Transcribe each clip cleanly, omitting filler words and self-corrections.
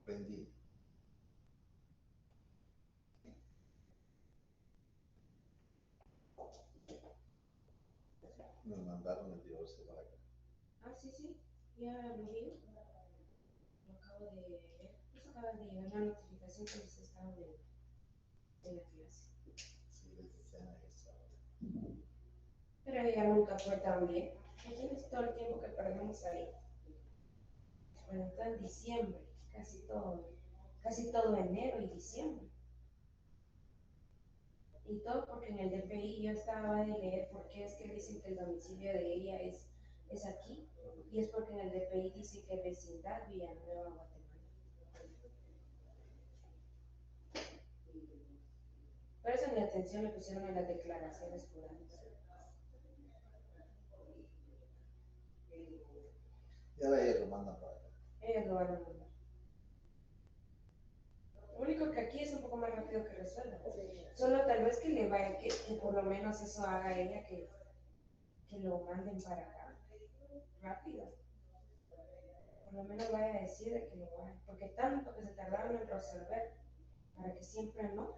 Vendí. Me mandaron el divorcio para acá. Ah, sí, sí, ya lo vi. Lo acabo de ver. Pues acaba de llegar la notificación que les estaba de la clase. Sí, les decían eso. Pero ella nunca fue tan bien. Imagínense todo el tiempo que perdemos ahí. Bueno, todo en diciembre, casi todo enero y diciembre. Y todo porque en el DPI yo estaba de leer por qué es que dicen que el domicilio de ella es aquí. Y es porque en el DPI dice que vecindad Villanueva, Guatemala. Por eso en la atención le pusieron en las declaraciones juradas. Y ahora ellos lo mandan para acá. Ellos lo van a mandar. Lo único que aquí es un poco más rápido que resuelva. Solo tal vez que le vaya, que por lo menos eso haga ella que lo manden para acá. Rápido. Por lo menos vaya a decir de que lo vaya. Porque tanto que se tardaron en resolver, para que siempre no.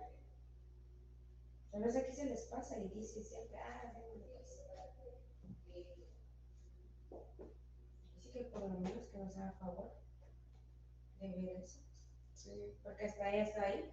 Tal vez aquí se les pasa y dice siempre, démosle pues. Así que por lo menos que nos haga favor de ver eso. Sí. Porque hasta ella está ahí.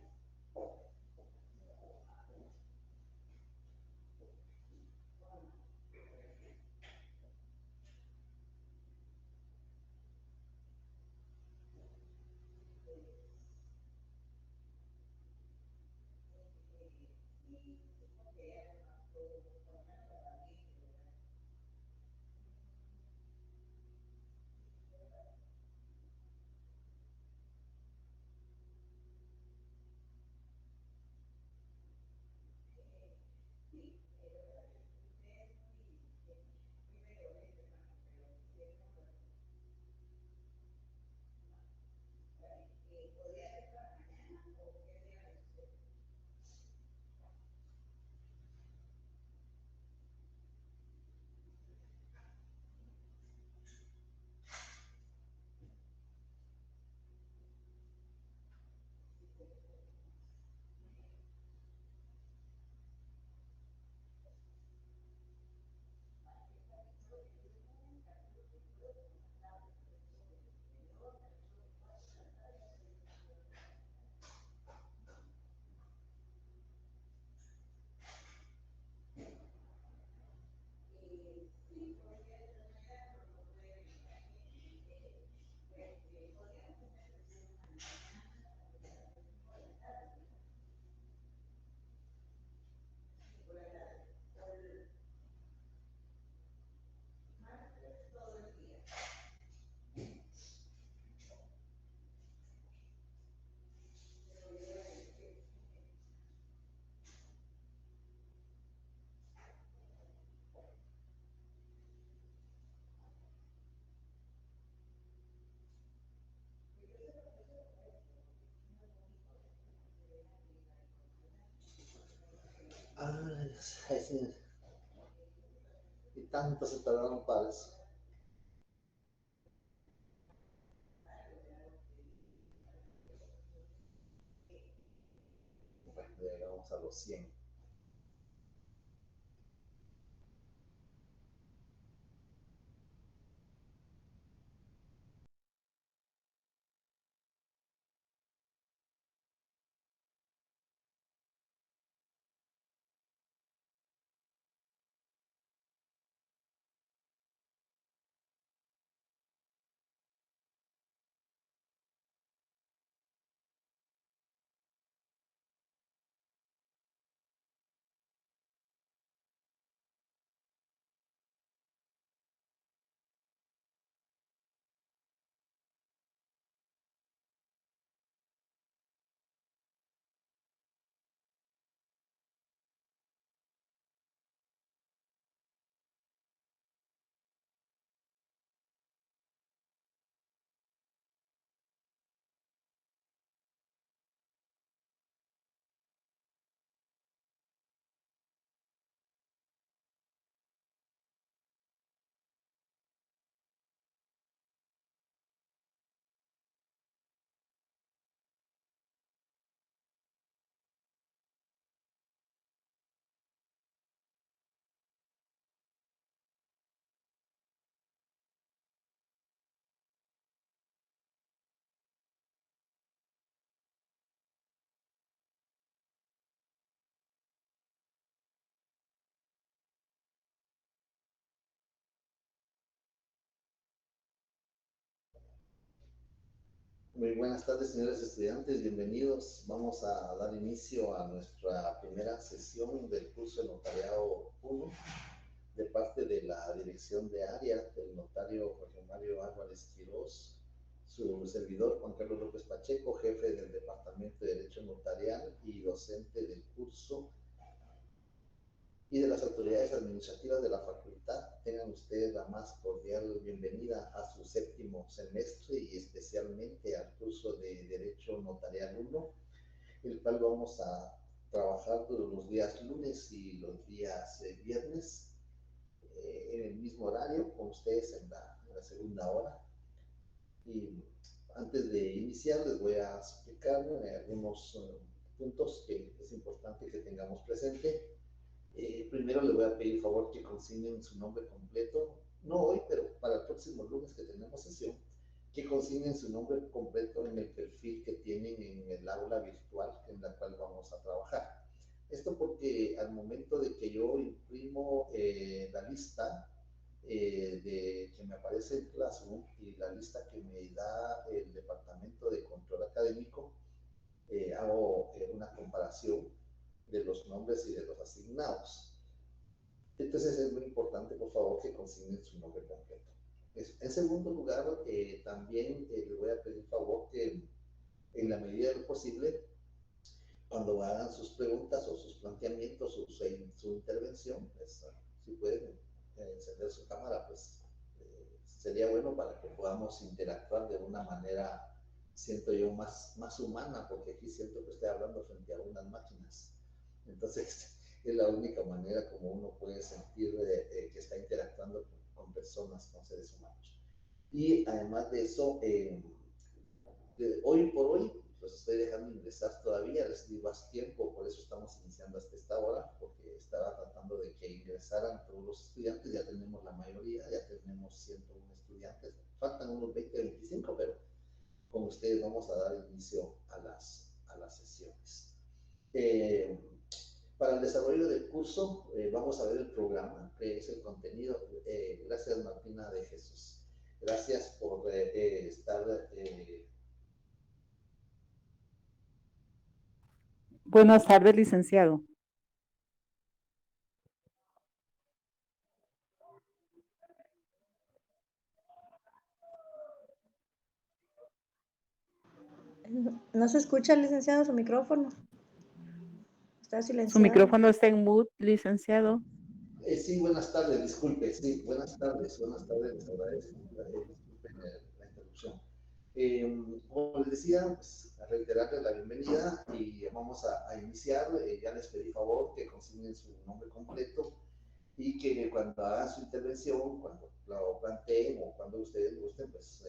Ay, sí. Y tanto se tardaron para eso. Bueno, ya llegamos a los 100. Muy buenas tardes, señores estudiantes, bienvenidos. Vamos a dar inicio a nuestra primera sesión del curso de Notariado 1 de parte de la Dirección de Área del notario Jorge Mario Álvarez Quirós, su servidor Juan Carlos López Pacheco, jefe del Departamento de Derecho Notarial y docente del curso, y de las autoridades administrativas de la facultad. Tengan ustedes la más cordial bienvenida a su séptimo semestre y especialmente al curso de Derecho Notarial 1, el cual vamos a trabajar todos los días lunes y los días viernes en el mismo horario con ustedes en la segunda hora. Y antes de iniciar les voy a explicar algunos puntos que es importante que tengamos presente. Primero le voy a pedir favor que consignen su nombre completo, no hoy, pero para el próximo lunes que tenemos sesión, que consignen su nombre completo en el perfil que tienen en el aula virtual en la cual vamos a trabajar. Esto porque al momento de que yo imprimo la lista que me aparece en Classroom y la lista que me da el Departamento de Control Académico, hago una comparación de los nombres y de los asignados. Entonces es muy importante, por favor, que consignen su nombre completo. En segundo lugar, también les voy a pedir favor que en la medida de lo posible, cuando hagan sus preguntas o sus planteamientos o su intervención, pues, si pueden encender su cámara, pues sería bueno para que podamos interactuar de una manera, siento yo, más humana, porque aquí siento que estoy hablando frente a unas máquinas. Entonces, es la única manera como uno puede sentir que está interactuando con personas, con seres humanos. Y además de eso, hoy por hoy, los estoy dejando ingresar todavía, les di más tiempo, por eso estamos iniciando hasta esta hora, porque estaba tratando de que ingresaran todos los estudiantes. Ya tenemos la mayoría, ya tenemos 101 estudiantes, faltan unos 20, 25, pero con ustedes vamos a dar inicio a las sesiones. Para el desarrollo del curso, vamos a ver el programa, que es el contenido. Gracias, Martina de Jesús. Gracias por estar... Buenas tardes, licenciado. No se escucha, licenciado, su micrófono. Está silenciado. Su micrófono está en mute, licenciado. Sí, buenas tardes, disculpe. Sí, buenas tardes, les agradezco. Disculpen la interrupción. Como les decía, pues, a reiterarles la bienvenida y vamos a iniciar. Ya les pedí favor que consignen su nombre completo y que cuando hagan su intervención, cuando lo planteen o cuando ustedes gusten, pues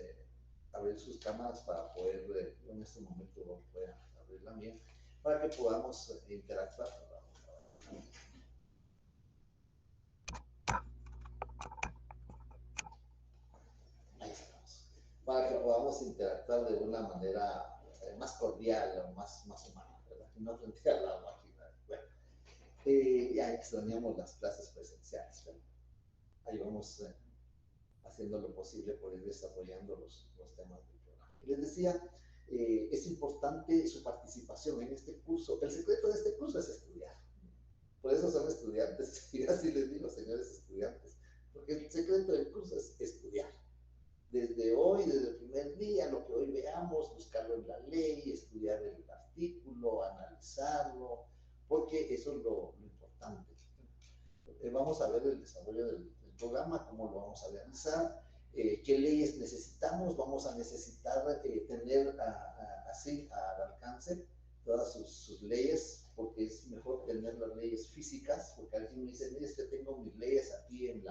abrir sus cámaras para poder, en este momento voy a abrir la mía, para que podamos interactuar. Ahí estamos. Para que podamos interactuar de una manera más cordial o más humana, ¿verdad? Y no frente a la máquina. Bueno, ya extrañamos las clases presenciales, pero ahí vamos haciendo lo posible por ir desarrollando los temas del programa. Les decía, es importante su participación en este curso. El secreto de este curso es estudiar. Por eso son estudiantes, y así les digo, señores estudiantes, porque el secreto del curso es estudiar. Desde hoy, desde el primer día, lo que hoy veamos, buscarlo en la ley, estudiar el artículo, analizarlo, porque eso es lo importante. Vamos a ver el desarrollo del programa, cómo lo vamos a realizar, qué leyes necesitamos. Vamos a necesitar tener así al alcance todas sus leyes, porque es mejor tener las leyes físicas, porque alguien me dice, mire, es que tengo mis leyes aquí en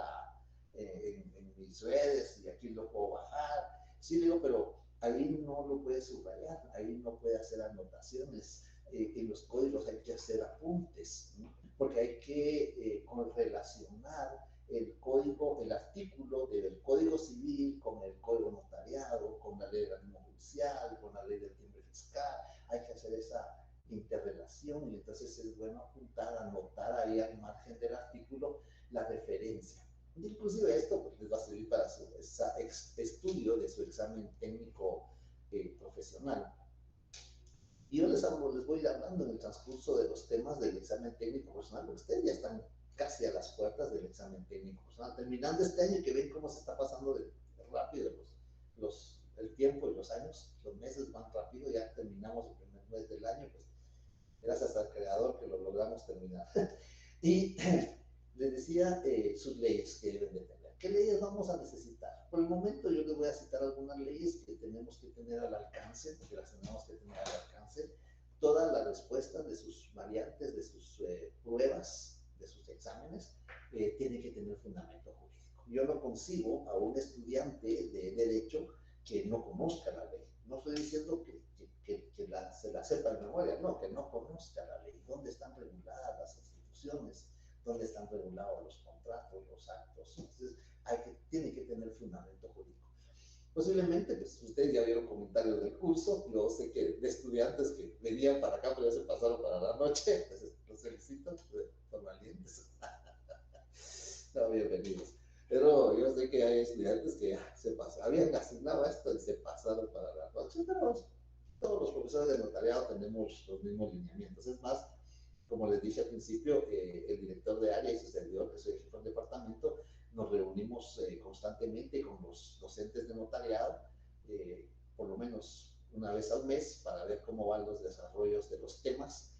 mis redes y aquí lo puedo bajar. Sí, digo, pero ahí no lo puede subrayar, ahí no puede hacer anotaciones. En los códigos hay que hacer apuntes, ¿no? Porque hay que correlacionar el código, el artículo del Código Civil con el Código Notariado, con la ley del ánimo judicial, con la ley del timbre fiscal. Hay que hacer esa interrelación y entonces es bueno apuntar, anotar ahí al margen del artículo la referencia. Inclusive esto pues, les va a servir para su estudio de su examen técnico profesional. Y yo les voy a ir hablando en el transcurso de los temas del examen técnico profesional, porque ustedes ya están casi a las puertas del examen técnico profesional, terminando este año, que ven cómo se está pasando de rápido el tiempo y los años, los meses van rápido, ya terminamos el primer mes del año, pues gracias al creador que lo logramos terminar. Y les decía sus leyes que deben de tener. ¿Qué leyes vamos a necesitar? Por el momento yo les voy a citar algunas leyes que tenemos que tener al alcance, que las tenemos que tener al alcance. Todas las respuestas de sus variantes, de sus pruebas, de sus exámenes, tienen que tener fundamento jurídico. Yo no concibo a un estudiante de derecho que no conozca la ley. No estoy diciendo que se la sepa de memoria, no, que no conozca la ley. ¿Dónde están reguladas las instituciones? ¿Dónde están regulados los contratos, los actos? Entonces, tiene que tener fundamento jurídico. Posiblemente, pues ustedes ya vieron comentarios del curso, yo sé que de estudiantes que venían para acá, pero ya se pasaron para la noche, entonces los felicito por valientes. No, bienvenidos. Pero yo sé que hay estudiantes que habían asignado esto y se pasaron para la noche, pero todos los profesores de notariado tenemos los mismos lineamientos. Es más, como les dije al principio, el director de área y su servidor, que soy el jefe del departamento, nos reunimos constantemente con los docentes de notariado, por lo menos una vez al mes, para ver cómo van los desarrollos de los temas,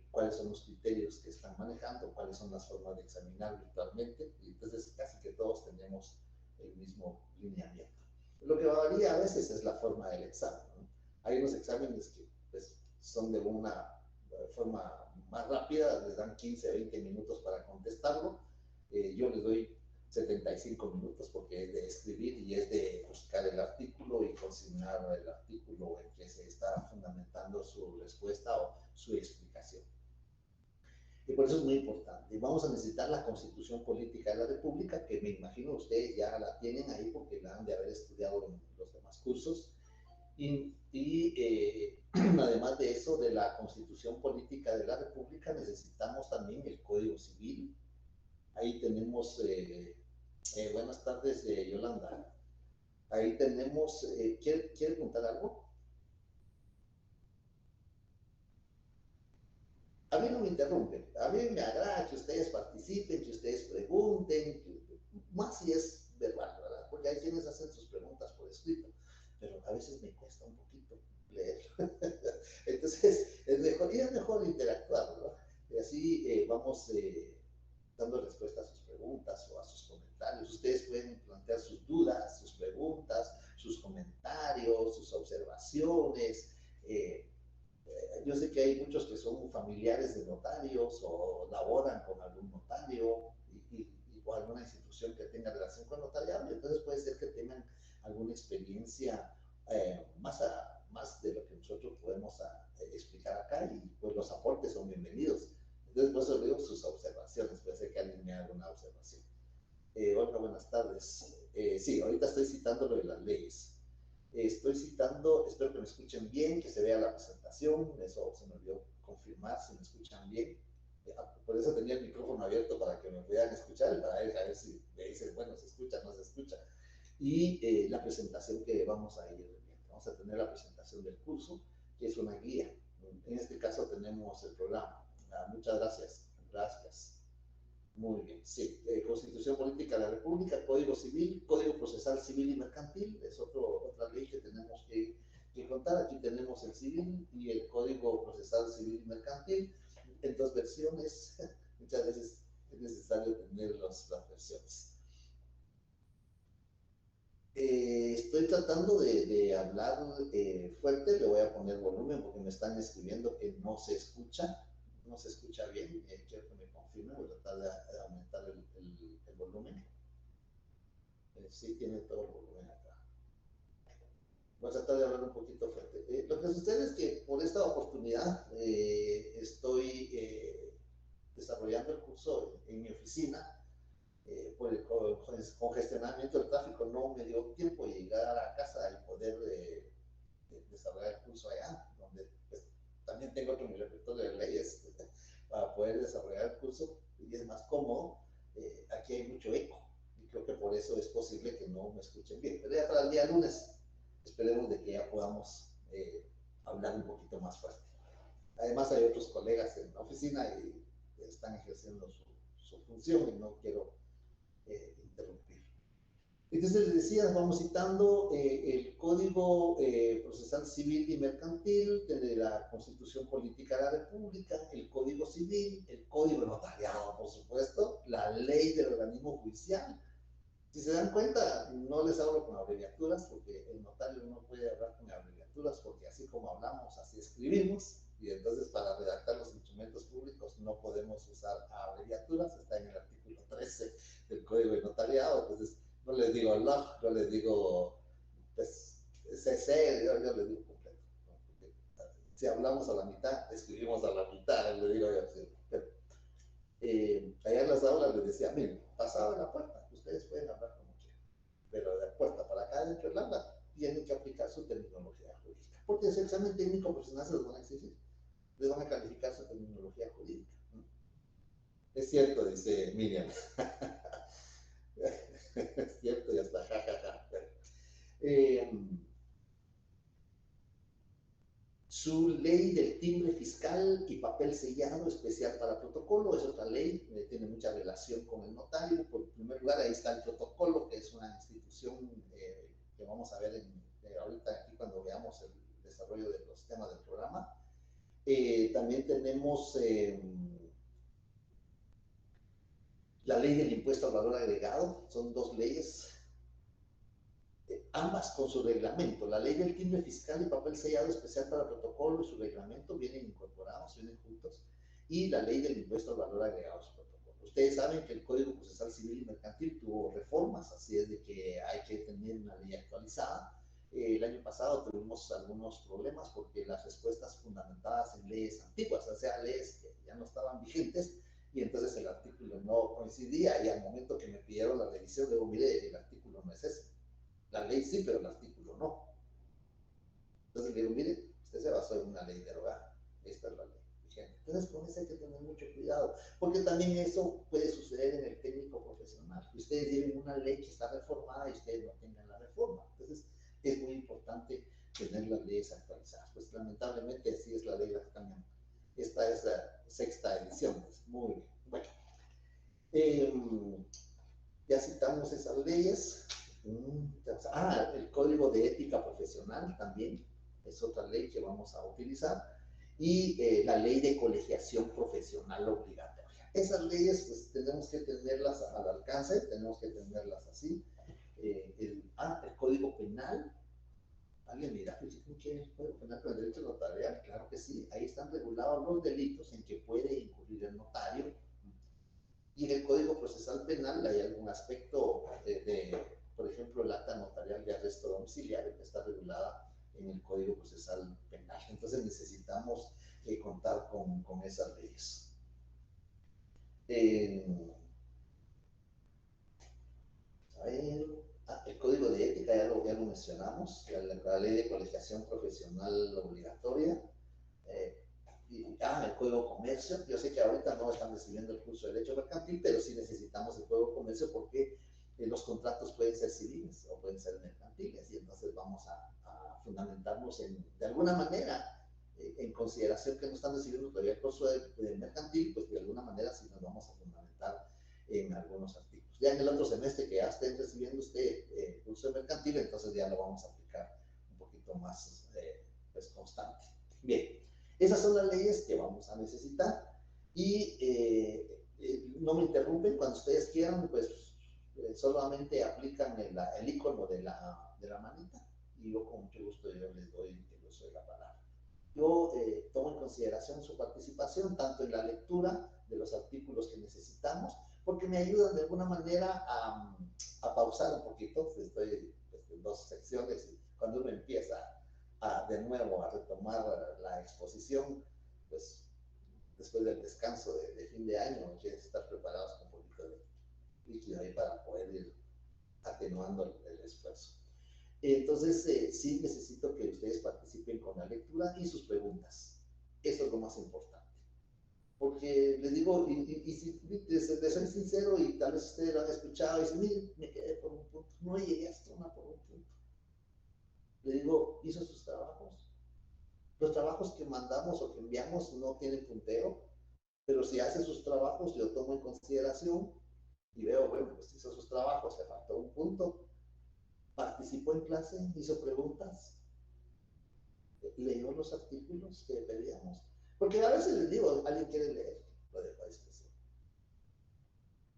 cuáles son los criterios que están manejando, cuáles son las formas de examinar virtualmente, y entonces casi que todos tenemos el mismo lineamiento. Lo que varía a veces es la forma del examen, ¿no? Hay unos exámenes que pues, son de una forma más rápida, les dan 15, 20 minutos para contestarlo. Yo les doy 75 minutos porque es de escribir y es de buscar el artículo y consignar el artículo en que se está fundamentando su respuesta o su explicación. Y por eso es muy importante. Vamos a necesitar la Constitución Política de la República, que me imagino ustedes ya la tienen ahí porque la han de haber estudiado en los demás cursos. Además de eso, de la Constitución Política de la República, necesitamos también el Código Civil. Ahí tenemos, buenas tardes, Yolanda. Ahí tenemos, ¿quiere preguntar algo? A mí no me interrumpen, a mí me agrada que ustedes participen, que ustedes pregunten, más si es verbal, ¿verdad? Porque hay quienes hacen sus preguntas por escrito, pero a veces me cuesta un poquito leer. Entonces, es mejor interactuar, ¿no? Y así vamos dando respuesta a sus preguntas o a sus comentarios. Ustedes pueden plantear sus dudas, sus preguntas, sus comentarios, sus observaciones. Yo sé que hay muchos que son familiares de notarios o laboran con algún notario o alguna institución que tenga relación con notariado, entonces puede ser que tengan alguna experiencia más de lo que nosotros podemos explicar acá, y pues los aportes son bienvenidos. Entonces, por eso digo sus observaciones, puede ser que alguien me haga una observación. Hola, buenas tardes. Sí, ahorita estoy citando lo de las leyes. Estoy citando, espero que me escuchen bien, que se vea la presentación, eso se me olvidó confirmar si me escuchan bien. Por eso tenía el micrófono abierto para que me puedan escuchar, para ver si me dicen, bueno, se escucha, no se escucha. Y la presentación que vamos a ir viendo. Vamos a tener la presentación del curso, que es una guía. En este caso tenemos el programa. Muchas gracias. Gracias. Muy bien, sí. Constitución Política de la República, Código Civil, Código Procesal Civil y Mercantil, es otra ley que tenemos que contar. Aquí tenemos el civil y el Código Procesal Civil y Mercantil en dos versiones. Muchas veces es necesario tener las versiones. Estoy tratando de hablar fuerte, le voy a poner volumen porque me están escribiendo que no se escucha bien. Quiero que me confirme, voy a tratar de aumentar el volumen. Sí, tiene todo el volumen acá. Voy a tratar de hablar un poquito fuerte. Lo que sucede es que por esta oportunidad estoy desarrollando el curso en mi oficina. Por el congestionamiento del tráfico no me dio tiempo de llegar a casa y poder desarrollar el curso allá, donde pues, también tengo otro mi repertorio de leyes para poder desarrollar el curso, y es más cómodo. Aquí hay mucho eco y creo que por eso es posible que no me escuchen bien, pero ya para el día lunes esperemos de que ya podamos hablar un poquito más fuerte. Además hay otros colegas en la oficina y están ejerciendo su función y no quiero interrumpir. Entonces les decía, vamos citando el Código Procesal Civil y Mercantil de la Constitución Política de la República, el Código Civil, el Código Notariado, por supuesto, la Ley del Organismo Judicial. Si se dan cuenta, no les hablo con abreviaturas porque el notario no puede hablar con abreviaturas, porque así como hablamos, así escribimos, y entonces para redactar los instrumentos públicos no podemos usar abreviaturas. Está en el artículo 13 del Código de Notariado. Entonces no les digo log, no les digo pues, CC, yo les digo completo, ¿no? Porque si hablamos a la mitad, escribimos a la mitad, le digo yo así. Pero, allá en las aulas les decía, miren, pasado en la puerta, ustedes pueden hablar como quieran, pero de la puerta para acá dentro del aula tienen que aplicar su terminología jurídica, porque ese examen técnico profesional se los van a exigir, les van a calificar su terminología jurídica, ¿no? Es cierto, dice Miriam. Es cierto, ya está, jajaja. Su ley del timbre fiscal y papel sellado especial para protocolo es otra ley, tiene mucha relación con el notario. Por primer lugar, ahí está el protocolo, que es una institución que vamos a ver ahorita aquí cuando veamos el desarrollo de los temas del programa. También tenemos la ley del impuesto al valor agregado, son dos leyes, ambas con su reglamento. La ley del timbre fiscal y papel sellado especial para protocolo y su reglamento vienen incorporados, vienen juntos, y la ley del impuesto al valor agregado a su protocolo. Ustedes saben que el Código Procesal Civil y Mercantil tuvo reformas, así es de que hay que tener una ley actualizada. El año pasado tuvimos algunos problemas porque las respuestas fundamentadas en leyes antiguas, o sea, leyes que ya no estaban vigentes, y entonces el artículo no coincidía, y al momento que me pidieron la revisión, digo, mire, el artículo no es ese. La ley sí, pero el artículo no. Entonces le digo, mire, usted se basó en una ley derogada, esta es la ley vigente. Entonces con eso hay que tener mucho cuidado, porque también eso puede suceder en el técnico profesional. Ustedes lleven una ley que está reformada y ustedes no tengan la reforma. Entonces es muy importante tener las leyes actualizadas. Pues lamentablemente así es la ley, las cambian. Esta es la 6ª edición. Pues, muy bien. Bueno, ya citamos esas leyes. El Código de Ética Profesional también es otra ley que vamos a utilizar, y la Ley de Colegiación Profesional Obligatoria. Esas leyes pues tenemos que tenerlas al alcance, tenemos que tenerlas así. el Código Penal. Alguien mira, ¿qué es el Código Penal con el derecho notarial? Claro que sí, ahí están regulados los delitos en que puede incurrir el notario. Y en el Código Procesal Penal hay algún aspecto por ejemplo, el acta notarial de arresto domiciliario que está regulada en el Código Procesal Penal. Entonces necesitamos contar con esas leyes. El Código de Ética ya lo mencionamos, la Ley de Colegiación Profesional Obligatoria. El Código de Comercio. Yo sé que ahorita no están recibiendo el curso de Derecho Mercantil, pero sí necesitamos el Código de Comercio porque los contratos pueden ser civiles o pueden ser mercantiles, y entonces vamos a fundamentarnos de alguna manera, en consideración que no están recibiendo todavía el curso de mercantil, pues de alguna manera sí nos vamos a fundamentar en algunos artículos. Ya en el otro semestre que ya estén recibiendo usted el curso de mercantil, entonces ya lo vamos a aplicar un poquito más pues, constante. Bien, esas son las leyes que vamos a necesitar, y no me interrumpen cuando ustedes quieran, pues solamente aplican el icono de la manita, y yo con mucho gusto yo les doy el uso de la palabra. Yo tomo en consideración su participación tanto en la lectura de los artículos que necesitamos, porque me ayudan de alguna manera a pausar un poquito. Estoy en dos secciones, y cuando uno empieza de nuevo a retomar la exposición, pues después del descanso de fin de año, quieren estar preparados con un poquito de líquido ahí para poder ir atenuando el esfuerzo. Entonces, sí necesito que ustedes participen con la lectura y sus preguntas. Eso es lo más importante. Porque les digo, y si les soy sincero, y tal vez ustedes lo han escuchado, y dicen, miren, me quedé por un punto, no llegué hasta una por un punto. Le digo, ¿hizo sus trabajos? Los trabajos que mandamos o que enviamos no tienen punteo, pero si hace sus trabajos, yo tomo en consideración y veo, bueno, pues hizo sus trabajos, le faltó un punto, participó en clase, hizo preguntas, leyó los artículos que pedíamos. Porque a veces les digo, alguien quiere leer, lo dejo a discreción.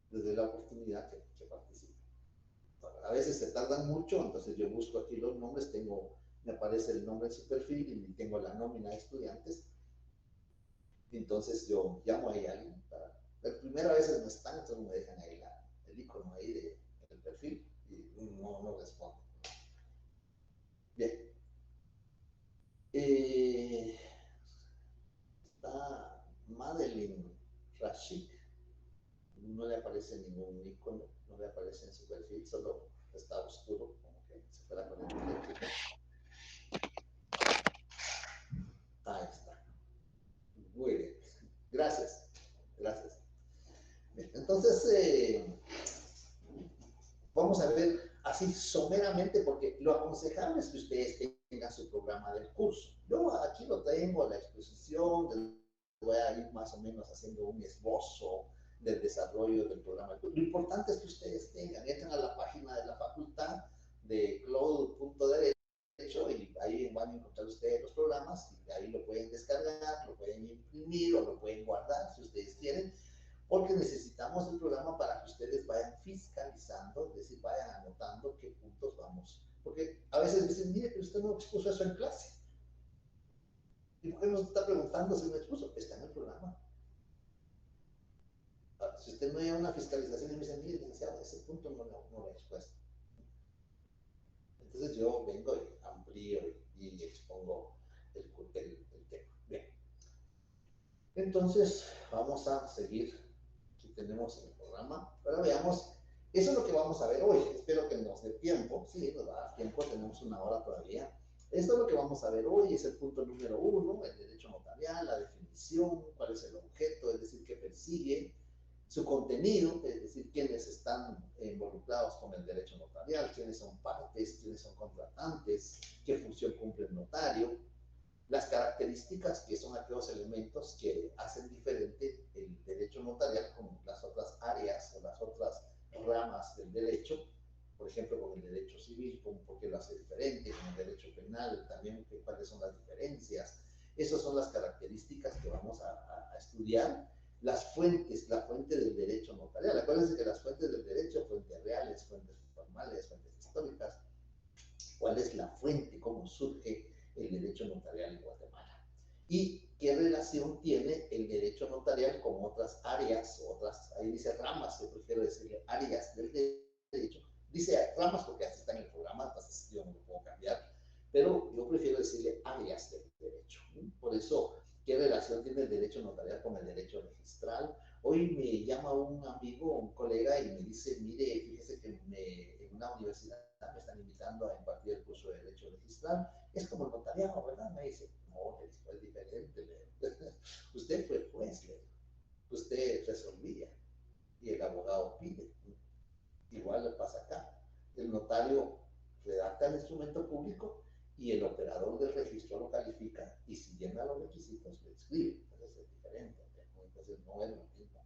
Desde la oportunidad que participe. A veces se tardan mucho, entonces yo busco aquí los nombres, me aparece el nombre en su perfil y tengo la nómina de estudiantes. Entonces yo llamo ahí a alguien. La primera vez no están, entonces me dejan ahí el icono ahí del perfil y no respondo. Bien. Está Madeline Rashik. No le aparece ningún icono, no le aparece en su perfil, solo está oscuro, como que se fue la corriente eléctrica. Ahí está. Muy bien. Gracias. Gracias. Bien, entonces, vamos a ver así someramente, porque lo aconsejable es que ustedes tengan su programa del curso. Yo aquí lo tengo, la exposición, voy a ir más o menos haciendo un esbozo del desarrollo del programa. Lo importante es que ustedes entren a la página de la facultad de cloud.derecho y ahí van a encontrar ustedes los programas, y ahí lo pueden descargar, lo pueden imprimir o lo pueden guardar si ustedes quieren, porque necesitamos el programa para que ustedes vayan fiscalizando, es decir, vayan anotando qué puntos vamos. Porque a veces dicen, mire, pero usted no expuso eso en clase. ¿Y por qué nos está preguntando si no expuso? Está en el programa. Si usted no lleva una fiscalización y me dice, mire, licenciado, ese punto no lo he expuesto. Entonces yo vengo y amplío y expongo el tema. Bien. Entonces, vamos a seguir. Aquí tenemos el programa. Ahora veamos, eso es lo que vamos a ver hoy. Espero que nos dé tiempo. Sí, nos va a dar tiempo, tenemos una hora todavía. Esto es lo que vamos a ver hoy, es el punto número 1, el derecho notarial, la definición, cuál es el objeto, es decir, qué persigue, su contenido, es decir, quiénes están involucrados con el derecho notarial, quiénes son partes, quiénes son contratantes, qué función cumple el notario, las características, que son aquellos elementos que hacen diferente el derecho notarial con las otras áreas o las otras ramas del derecho, por ejemplo, con el derecho civil, por qué lo hace diferente, con el derecho penal, también cuáles son las diferencias. Esas son las características que vamos a estudiar. Las fuentes, la fuente del derecho notarial. Acuérdense que las fuentes del derecho, fuentes reales, fuentes formales, fuentes cuál es la fuente, cómo surge el derecho notarial en Guatemala. Y qué relación tiene el derecho notarial con otras áreas, ahí dice ramas, yo prefiero decirle áreas del derecho. Dice ramas porque así está en el programa, entonces yo no lo puedo cambiar, pero yo prefiero decirle áreas del derecho. Por eso, ¿qué relación tiene el derecho notarial con el derecho registral? Hoy me llama un amigo, un colega, y me dice, mire, fíjese que en una universidad me están invitando a impartir el curso de derecho registral. Es como el notariado, ¿verdad? Me dice, no, es diferente. Usted fue juez, usted resolvía y el abogado pide. Igual le pasa acá. El notario redacta el instrumento público y el operador del registro lo califica y si llena los requisitos lo escribe. Entonces es diferente. Entonces no es lo mismo.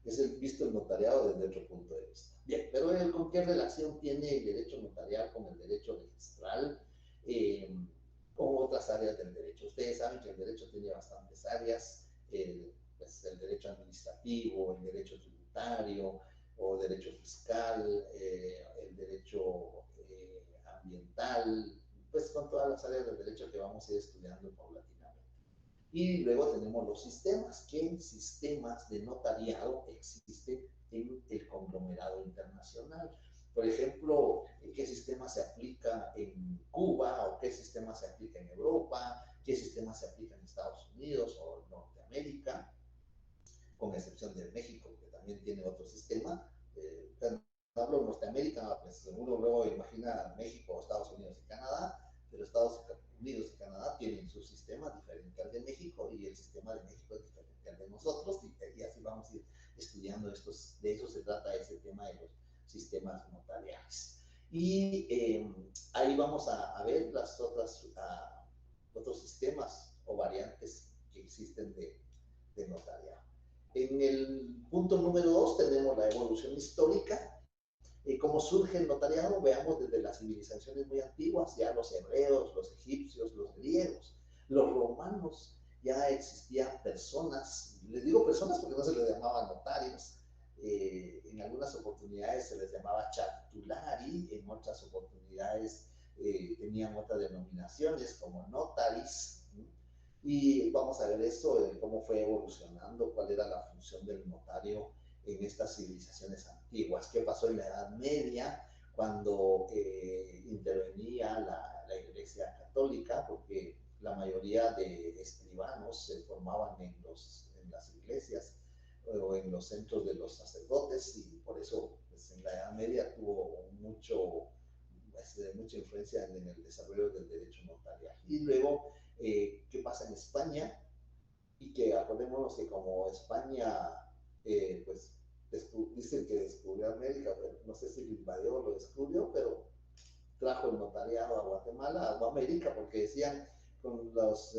Es visto el notariado desde otro punto de vista. Bien, pero ¿con qué relación tiene el derecho notarial con el derecho registral? Con otras áreas del derecho. Ustedes saben que el derecho tiene bastantes áreas, pues el derecho administrativo, el derecho tributario o derecho fiscal, el derecho ambiental, pues con todas las áreas del derecho que vamos a ir estudiando paulatinamente. Y luego tenemos los sistemas. ¿Qué sistemas de notariado existen en el conglomerado internacional? Por ejemplo, ¿qué sistema se aplica en Cuba o qué sistema se aplica en Europa? ¿Qué sistema se aplica en Estados Unidos o Norteamérica? Con excepción de México, que también tiene otro sistema. Cuando hablo de Norteamérica, pues uno luego imagina México, Estados Unidos y Canadá, pero Estados Unidos y Canadá tienen su sistema diferente al de México y el sistema de México es diferente al de nosotros, y así vamos a ir estudiando estos. De eso se trata ese tema de los sistemas notariales. Y ahí vamos a ver las otros sistemas o variantes que existen de notariado. En el punto número 2 tenemos la evolución histórica. Cómo surge el notariado, veamos desde las civilizaciones muy antiguas, ya los hebreos, los egipcios, los griegos, los romanos, ya existían personas, les digo personas porque no se les llamaba notarios, en algunas oportunidades se les llamaba chartulari, en otras oportunidades tenían otras denominaciones como notaris, y vamos a ver eso, cómo fue evolucionando, cuál era la función del notario en estas civilizaciones antiguas. ¿Qué pasó en la Edad Media cuando intervenía la Iglesia Católica? Porque la mayoría de escribanos se formaban en las iglesias o en los centros de los sacerdotes, y por eso pues, en la Edad Media tuvo mucha influencia en el desarrollo del derecho notarial. Y luego, ¿qué pasa en España? Y que acordémonos que como España, pues dicen que descubrió América, pero no sé si lo invadió o lo descubrió, pero trajo el notariado a Guatemala, a América, porque decían con los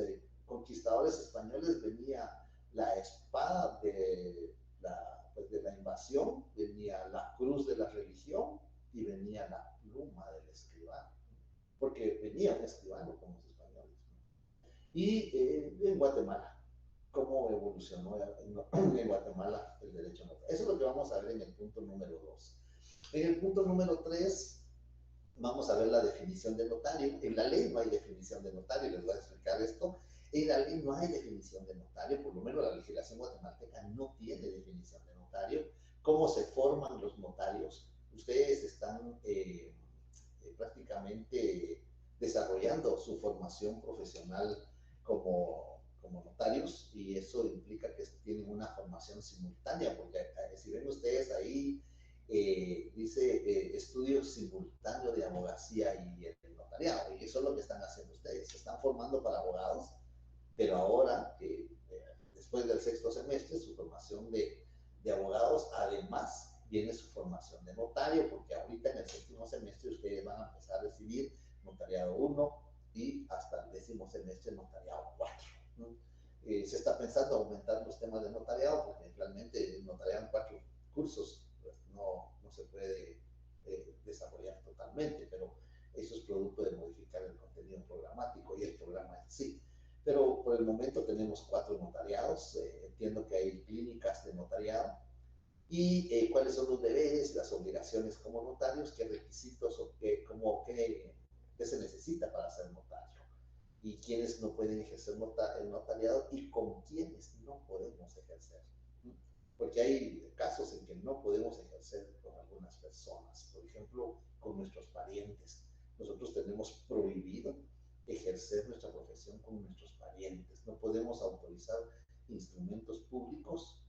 conquistadores españoles venía la espada pues de la invasión, venía la cruz de la religión y venía la pluma del escribano, porque venía un escribano con los españoles. Y en Guatemala, cómo evolucionó en Guatemala el derecho notarial. Eso es lo que vamos a ver en el punto número 2. En el punto número 3 vamos a ver la definición de notario. En la ley no hay definición de notario, les voy a explicar esto. En la ley no hay definición de notario, por lo menos la legislación guatemalteca no tiene definición de notario. ¿Cómo se forman los notarios? Ustedes están prácticamente desarrollando su formación profesional como notarios, y eso implica que tienen una formación simultánea, porque si ven ustedes ahí, dice estudio simultáneo de abogacía y el notariado, y eso es lo que están haciendo ustedes, se están formando para abogados, pero ahora, después del 6º semestre, su formación de abogados, además viene su formación de notario, porque ahorita en el 7º semestre ustedes van a empezar a recibir notariado 1 y hasta el 10º semestre notariado 4. Se está pensando aumentar los temas de notariado, porque realmente el notariado en 4 cursos pues, no se puede desarrollar totalmente, pero eso es producto de modificar el contenido programático y el programa en sí. Pero por el momento tenemos 4 notariados, entiendo que hay clínicas de notariado, y cuáles son los deberes, las obligaciones como notarios, qué requisitos o qué ¿Qué se necesita para ser notario? Y quiénes no pueden ejercer el notariado y con quiénes no podemos ejercer. Porque hay casos en que no podemos ejercer con algunas personas, por ejemplo, con nuestros parientes. Nosotros tenemos prohibido ejercer nuestra profesión con nuestros parientes. No podemos autorizar instrumentos públicos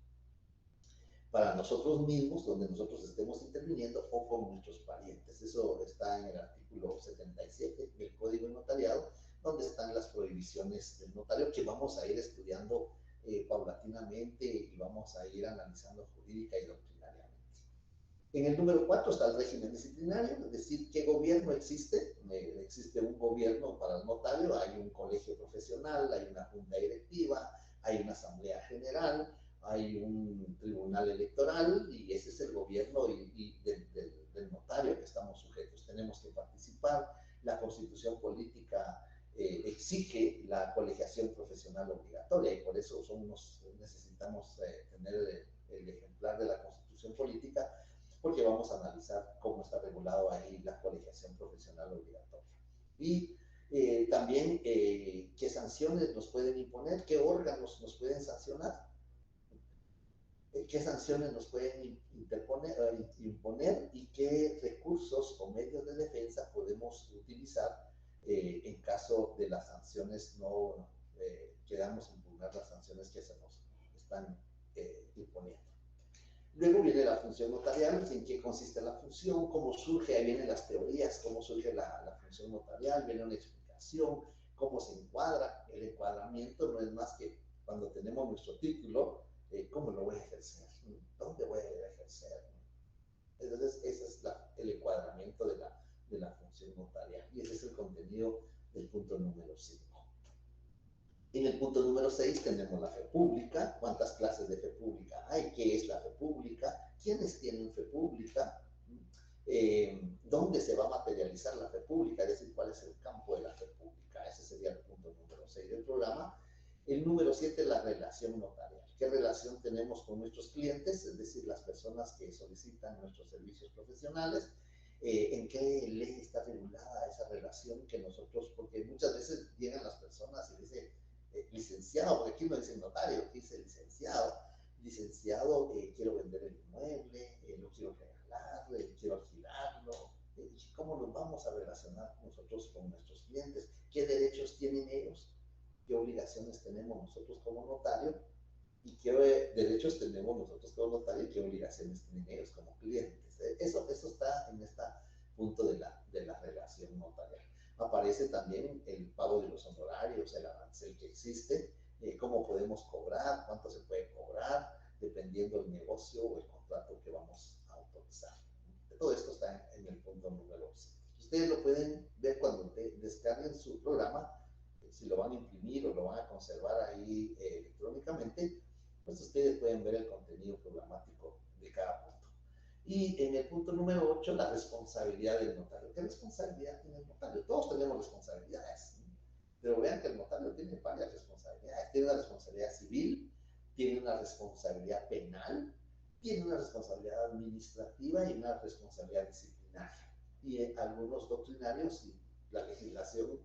para nosotros mismos, donde nosotros estemos interviniendo, o con nuestros parientes. Eso está en el artículo 77 del Código de Notariado, donde están las prohibiciones del notario, que vamos a ir estudiando paulatinamente y vamos a ir analizando jurídica y doctrinariamente. En el número 4 está el régimen disciplinario, es decir, ¿qué gobierno existe? Existe un gobierno para el notario, hay un colegio profesional, hay una junta directiva, hay una asamblea general, hay un tribunal electoral, y ese es el gobierno del notario que estamos sujetos. Tenemos que participar. La Constitución política exige la colegiación profesional obligatoria, y por eso necesitamos tener el ejemplar de la Constitución política, porque vamos a analizar cómo está regulado ahí la colegiación profesional obligatoria. Y también qué sanciones nos pueden imponer, qué órganos nos pueden sancionar, qué sanciones nos pueden imponer y qué recursos o medios de defensa podemos utilizar en caso de las sanciones no queramos impugnar las sanciones que se nos están imponiendo. Luego viene la función notarial, en qué consiste la función, cómo surge, ahí vienen las teorías, cómo surge la función notarial, viene una explicación, cómo se encuadra. El encuadramiento no es más que cuando tenemos nuestro título, ¿cómo lo voy a ejercer? ¿Dónde voy a ir a ejercer? Entonces, ese es el encuadramiento de la función notarial, y ese es el contenido del punto número 5. En el punto número 6 tenemos la fe pública. ¿Cuántas clases de fe pública hay? ¿Qué es la fe pública? ¿Quiénes tienen fe pública? ¿Dónde se va a materializar la fe pública? Es decir, ¿cuál es el campo de la fe pública? Ese sería el punto número 6 del programa. El número 7 es la relación notarial. ¿Qué relación tenemos con nuestros clientes? Es decir, las personas que solicitan nuestros servicios profesionales. ¿En qué ley está regulada esa relación que nosotros? Porque muchas veces llegan las personas y dicen, licenciado, porque aquí no dice notario, aquí dice licenciado, quiero vender el inmueble, lo quiero regalar, quiero alquilarlo. ¿Cómo nos vamos a relacionar nosotros con nuestros clientes? ¿Qué derechos tienen ellos? ¿Qué obligaciones tenemos nosotros como notario? ¿Y qué derechos tenemos nosotros como notario? ¿Y qué obligaciones tienen ellos como clientes? Eso está en este punto de la relación notarial. Aparece también el pago de los honorarios, el arancel que existe, cómo podemos cobrar, cuánto se puede cobrar, dependiendo del negocio o el contrato que vamos a autorizar. Todo esto está en el punto número 5. Ustedes lo pueden ver cuando descarguen su programa, si lo van a imprimir o lo van a conservar ahí electrónicamente, pues ustedes pueden ver el contenido programático de cada punto. Y en el punto número 8, la responsabilidad del notario. ¿Qué responsabilidad tiene el notario? Todos tenemos responsabilidades, ¿sí? Pero vean que el notario tiene varias responsabilidades. Tiene una responsabilidad civil, tiene una responsabilidad penal, tiene una responsabilidad administrativa y una responsabilidad disciplinaria. Y algunos doctrinarios y la legislación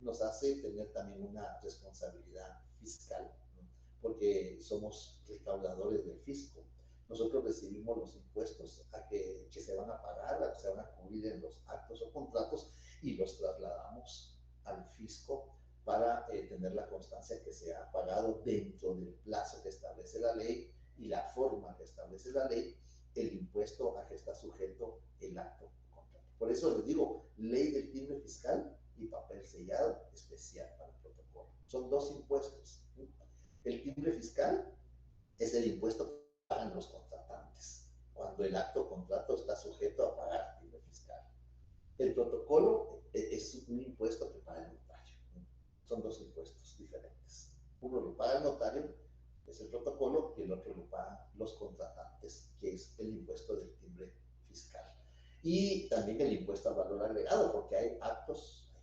nos hace tener también una responsabilidad fiscal, ¿no? Porque somos recaudadores del fisco. Nosotros recibimos los impuestos que se van a pagar, a que se van a cubrir en los actos o contratos, y los trasladamos al fisco para tener la constancia que se ha pagado dentro del plazo que establece la ley y la forma que establece la ley, el impuesto a que está sujeto el acto o contrato. Por eso les digo, ley del timbre fiscal y papel sellado especial para el protocolo. Son dos impuestos, ¿sí? El timbre fiscal es el impuesto que pagan los contratantes cuando el acto o contrato está sujeto a pagar timbre fiscal. El protocolo es un impuesto que paga el notario, ¿sí? Son dos impuestos diferentes. Uno lo paga el notario, que es el protocolo, y el otro lo pagan los contratantes, que es el impuesto del timbre fiscal. Y también el impuesto al valor agregado, porque hay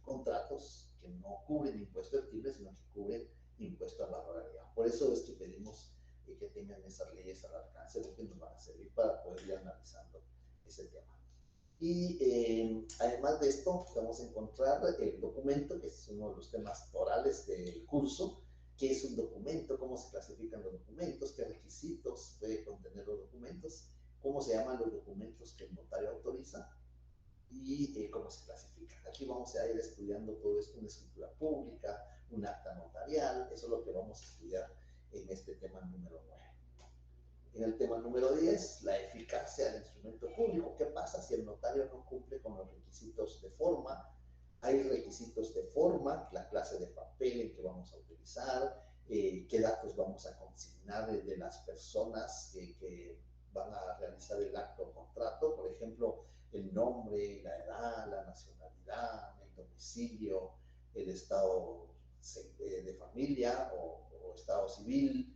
contratos que no cubren impuesto del timbre, sino que cubren impuesto al valor agregado. Por eso es que pedimos que tengan esas leyes al alcance, porque nos van a servir para poder ir analizando ese tema. Y además de esto, vamos a encontrar el documento, que es uno de los temas orales del curso. ¿Qué es un documento? ¿Cómo se clasifican los documentos? ¿Qué requisitos puede contener los documentos? ¿Cómo se llaman los documentos que el notario autoriza? Y cómo se clasifican. Aquí vamos a ir estudiando todo esto, una escritura pública, un acta notarial. Eso es lo que vamos a estudiar en este tema número 9. En el tema número 10, la eficacia del instrumento público. ¿Qué pasa si el notario no cumple con los requisitos de forma? Hay requisitos de forma, la clase de papel en que vamos a utilizar, qué datos vamos a consignar de las personas que van a realizar el acto o contrato, por ejemplo, el nombre, la edad, la nacionalidad, el domicilio, el estado de familia o estado civil,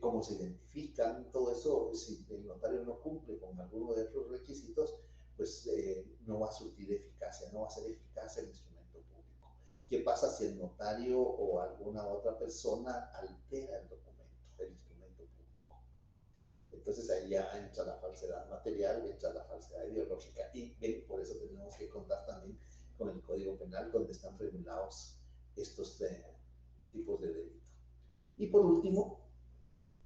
cómo se identifican, todo eso. Si el notario no cumple con alguno de estos requisitos, pues no va a surtir eficacia, no va a ser eficaz el instrumento público. ¿Qué pasa si el notario o alguna otra persona altera el documento, el instrumento público? Entonces ahí ya entra la falsedad material, entra la falsedad ideológica, y por eso tenemos que contar también con el Código Penal, donde están regulados estos tipos de delito. Y por último,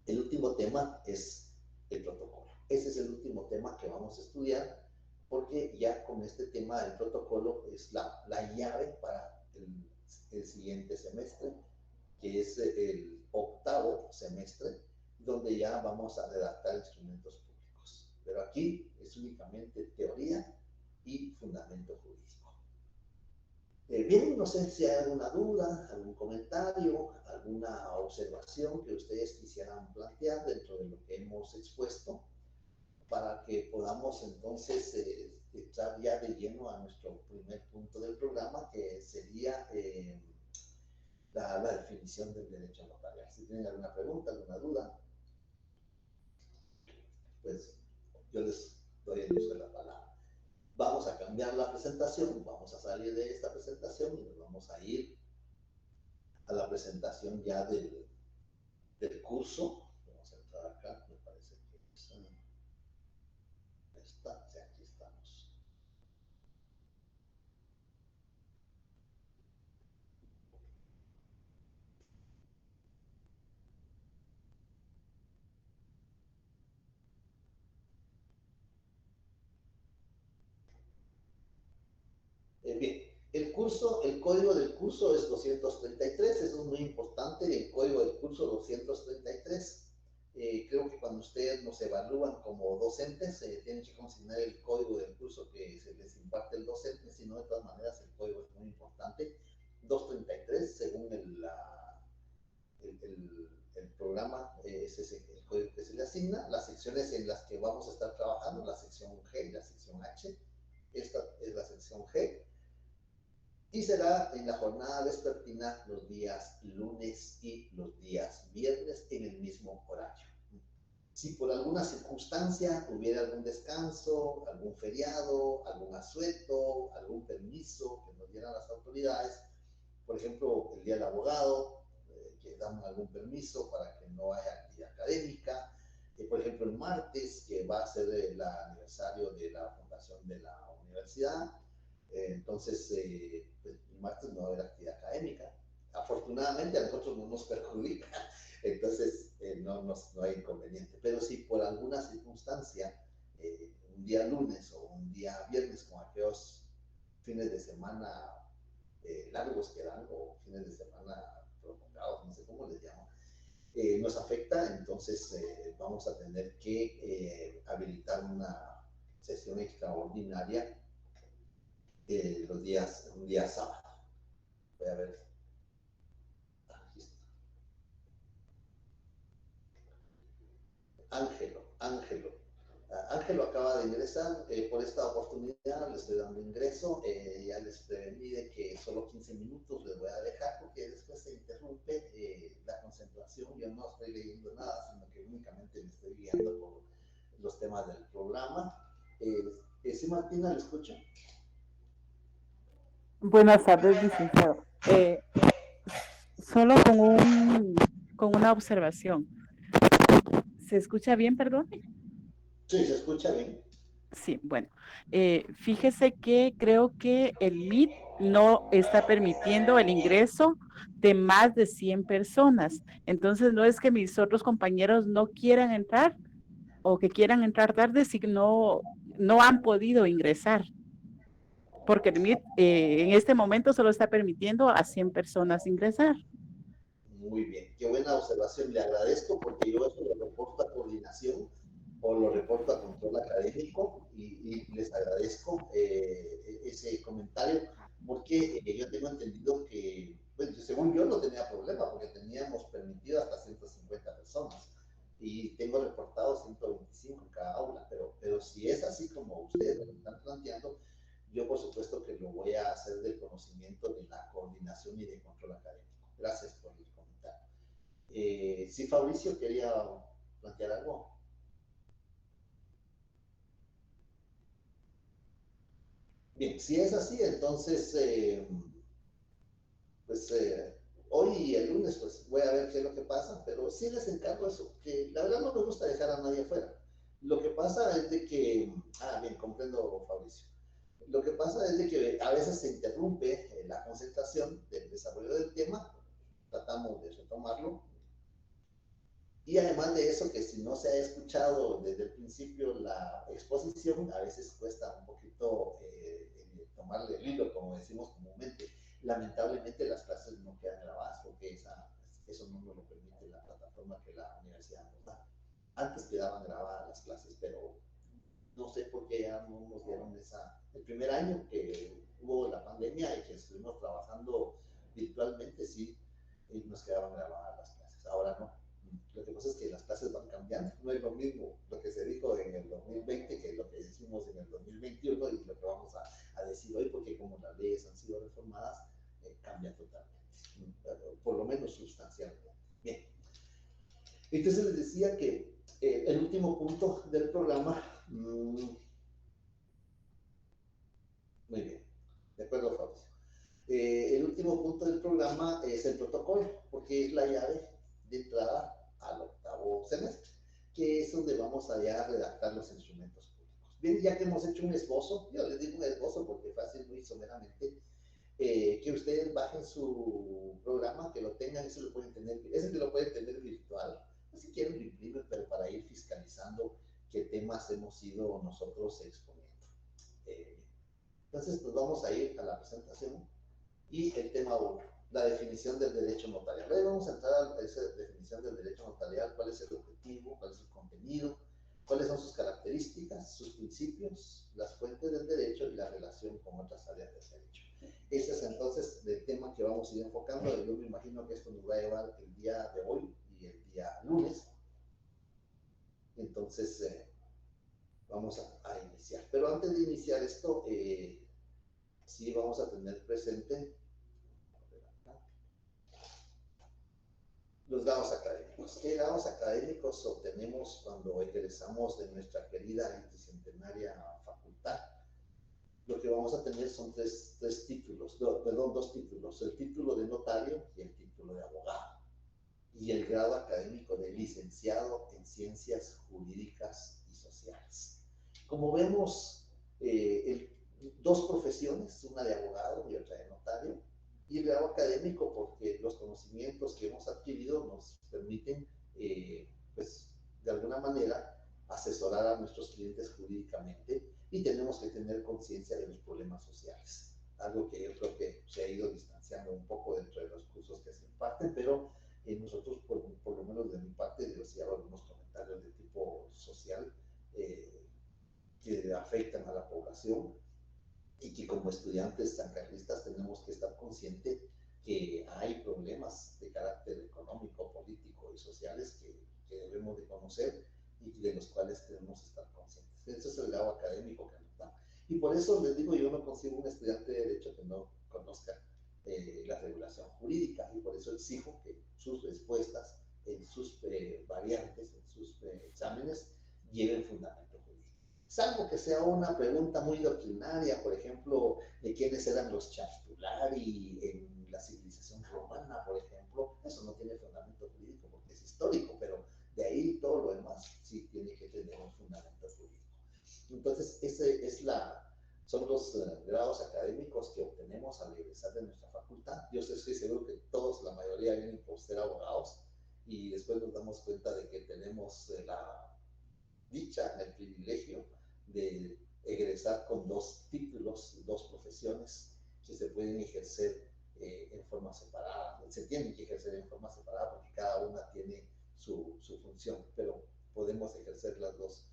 el último tema es el protocolo. Ese es el último tema que vamos a estudiar, porque ya con este tema del protocolo es la llave para el siguiente semestre, que es el 8º semestre, donde ya vamos a redactar instrumentos públicos. Pero aquí es únicamente teoría y fundamento jurídico. Bien, no sé si hay alguna duda, algún comentario, alguna observación que ustedes quisieran plantear dentro de lo que hemos expuesto, para que podamos entonces entrar ya de lleno a nuestro primer punto del programa, que sería la definición del derecho notarial. Si tienen alguna pregunta, alguna duda, pues yo les doy el uso de la palabra. Vamos a cambiar la presentación, vamos a salir de esta presentación y nos vamos a ir a la presentación ya del curso. Vamos a entrar acá, me parece que está, sí, aquí estamos. Bien, el código del curso es 233, eso es muy importante, el código del curso 233. Creo que cuando ustedes nos evalúan como docentes, tienen que consignar el código del curso que se les imparte el docente, si no, de todas maneras, el código es muy importante. 233, según el programa, ese es el código que se le asigna. Las secciones en las que vamos a estar trabajando, la sección G y la sección H. Esta es la sección G. Y será en la jornada vespertina los días lunes y los días viernes en el mismo horario. Si por alguna circunstancia hubiera algún descanso, algún feriado, algún asueto, algún permiso que nos dieran las autoridades, por ejemplo, el día del abogado, que dan algún permiso para que no haya actividad académica, por ejemplo, el martes, que va a ser el aniversario de la fundación de la universidad, entonces, pues, el martes no va a haber actividad académica. Afortunadamente a nosotros no nos perjudica, entonces no hay inconveniente. Pero si por alguna circunstancia, un día lunes o un día viernes, como aquellos fines de semana largos que dan, o fines de semana prolongados, no sé cómo les llamo, nos afecta, entonces vamos a tener que habilitar una sesión extraordinaria un día sábado. Voy a ver. Aquí está. Ángelo acaba de ingresar. Por esta oportunidad le estoy dando ingreso. Ya les prevení de que solo 15 minutos les voy a dejar, porque después se interrumpe la concentración. Yo no estoy leyendo nada, sino que únicamente me estoy guiando por los temas del programa. Sí, Martina, ¿le escucho? Buenas tardes, licenciado. Solo con una observación. ¿Se escucha bien, perdón? Sí, se escucha bien. Sí, bueno, fíjese que creo que el MIT no está permitiendo el ingreso de más de 100 personas. Entonces, no es que mis otros compañeros no quieran entrar o que quieran entrar tarde, sino no han podido ingresar, porque el MIT en este momento solo está permitiendo a 100 personas ingresar. Muy bien, qué buena observación, le agradezco porque yo eso lo reporto a coordinación o lo reporto a control académico y les agradezco ese comentario porque yo tengo entendido que, pues, según yo no tenía problema porque teníamos permitido hasta 150 personas y tengo reportado 125 en cada aula, pero si es así como ustedes me lo están planteando, yo por supuesto que lo voy a hacer del conocimiento de la coordinación y de control académico. Gracias por el comentario. Sí, Fabricio quería plantear algo. Bien, si es así, entonces, pues hoy y el lunes, pues voy a ver qué es lo que pasa, pero sí les encargo eso, que la verdad no me gusta dejar a nadie afuera. Lo que pasa es de que, bien, comprendo, Fabricio. Lo que pasa es de que a veces se interrumpe la concentración del desarrollo del tema, tratamos de retomarlo. Y además de eso, que si no se ha escuchado desde el principio la exposición, a veces cuesta un poquito tomarle el hilo, como decimos comúnmente. Lamentablemente las clases no quedan grabadas porque eso no nos lo permite la plataforma que la universidad nos da. Antes quedaban grabadas las clases, pero no sé por qué ya no nos dieron esa. El primer año que hubo la pandemia y que estuvimos trabajando virtualmente, sí, nos quedaban grabadas las clases. Ahora no. Lo que pasa es que las clases van cambiando. No es lo mismo lo que se dijo en el 2020 que lo que decimos en el 2021 y lo que vamos a decir hoy, porque como las leyes han sido reformadas, cambia totalmente. Por lo menos sustancialmente. Bien. Entonces les decía que el último punto del programa. Muy bien, de acuerdo, Fabricio. El último punto del programa es el protocolo, porque es la llave de entrada al octavo semestre, que es donde vamos a ya redactar los instrumentos públicos. Bien, ya que hemos hecho un esbozo, yo les digo un esbozo porque fue así muy someramente, que ustedes bajen su programa, que lo tengan, ese lo pueden tener, ese que lo pueden tener virtual, si quieren lo imprimen, pero para ir fiscalizando qué temas hemos ido nosotros exponiendo. Entonces, pues vamos a ir a la presentación y el tema 1, la definición del derecho notarial. Ahí vamos a entrar a esa definición del derecho notarial, cuál es el objetivo, cuál es el contenido, cuáles son sus características, sus principios, las fuentes del derecho y la relación con otras áreas del derecho. Ese es entonces el tema que vamos a ir enfocando. Yo me imagino que esto nos va a llevar el día de hoy y el día lunes. Entonces, vamos a iniciar. Pero antes de iniciar esto, sí vamos a tener presente los grados académicos. ¿Qué grados académicos obtenemos cuando egresamos de nuestra querida y bicentenaria facultad? Lo que vamos a tener son tres títulos, dos títulos, el título de notario y el título de abogado, y el grado académico de licenciado en ciencias jurídicas y sociales. Como vemos, dos profesiones, una de abogado y otra de notario, y el grado académico porque los conocimientos que hemos adquirido nos permiten, pues, de alguna manera, asesorar a nuestros clientes jurídicamente y tenemos que tener conciencia de los problemas sociales, algo que yo creo que se ha ido distanciando un poco dentro de los cursos que se imparten, pero nosotros, por lo menos de mi parte, yo sí hago algunos comentarios de tipo social que afectan a la población y que como estudiantes sancarlistas tenemos que estar conscientes que hay problemas de carácter económico, político y sociales que debemos de conocer y de los cuales debemos estar conscientes. Ese es el grado académico que nos da. Y por eso les digo, yo no consigo un estudiante de derecho que no conozca la regulación jurídica y por eso exijo que sus respuestas en sus variantes, en sus exámenes, lleven fundamento jurídico. Salvo que sea una pregunta muy doctrinaria, por ejemplo, de quiénes eran los Chartulari en la civilización romana, por ejemplo, eso no tiene fundamento jurídico porque es histórico, pero de ahí todo lo demás sí tiene que tener un fundamento jurídico. Entonces, son los grados académicos que obtenemos al egresar de nuestra facultad. Yo estoy seguro que todos, la mayoría, vienen por ser abogados y después nos damos cuenta de que tenemos la dicha, el privilegio de egresar con 2 títulos, 2 profesiones que se pueden ejercer en forma separada. Se tienen que ejercer en forma separada porque cada una tiene su función, pero podemos ejercer las 2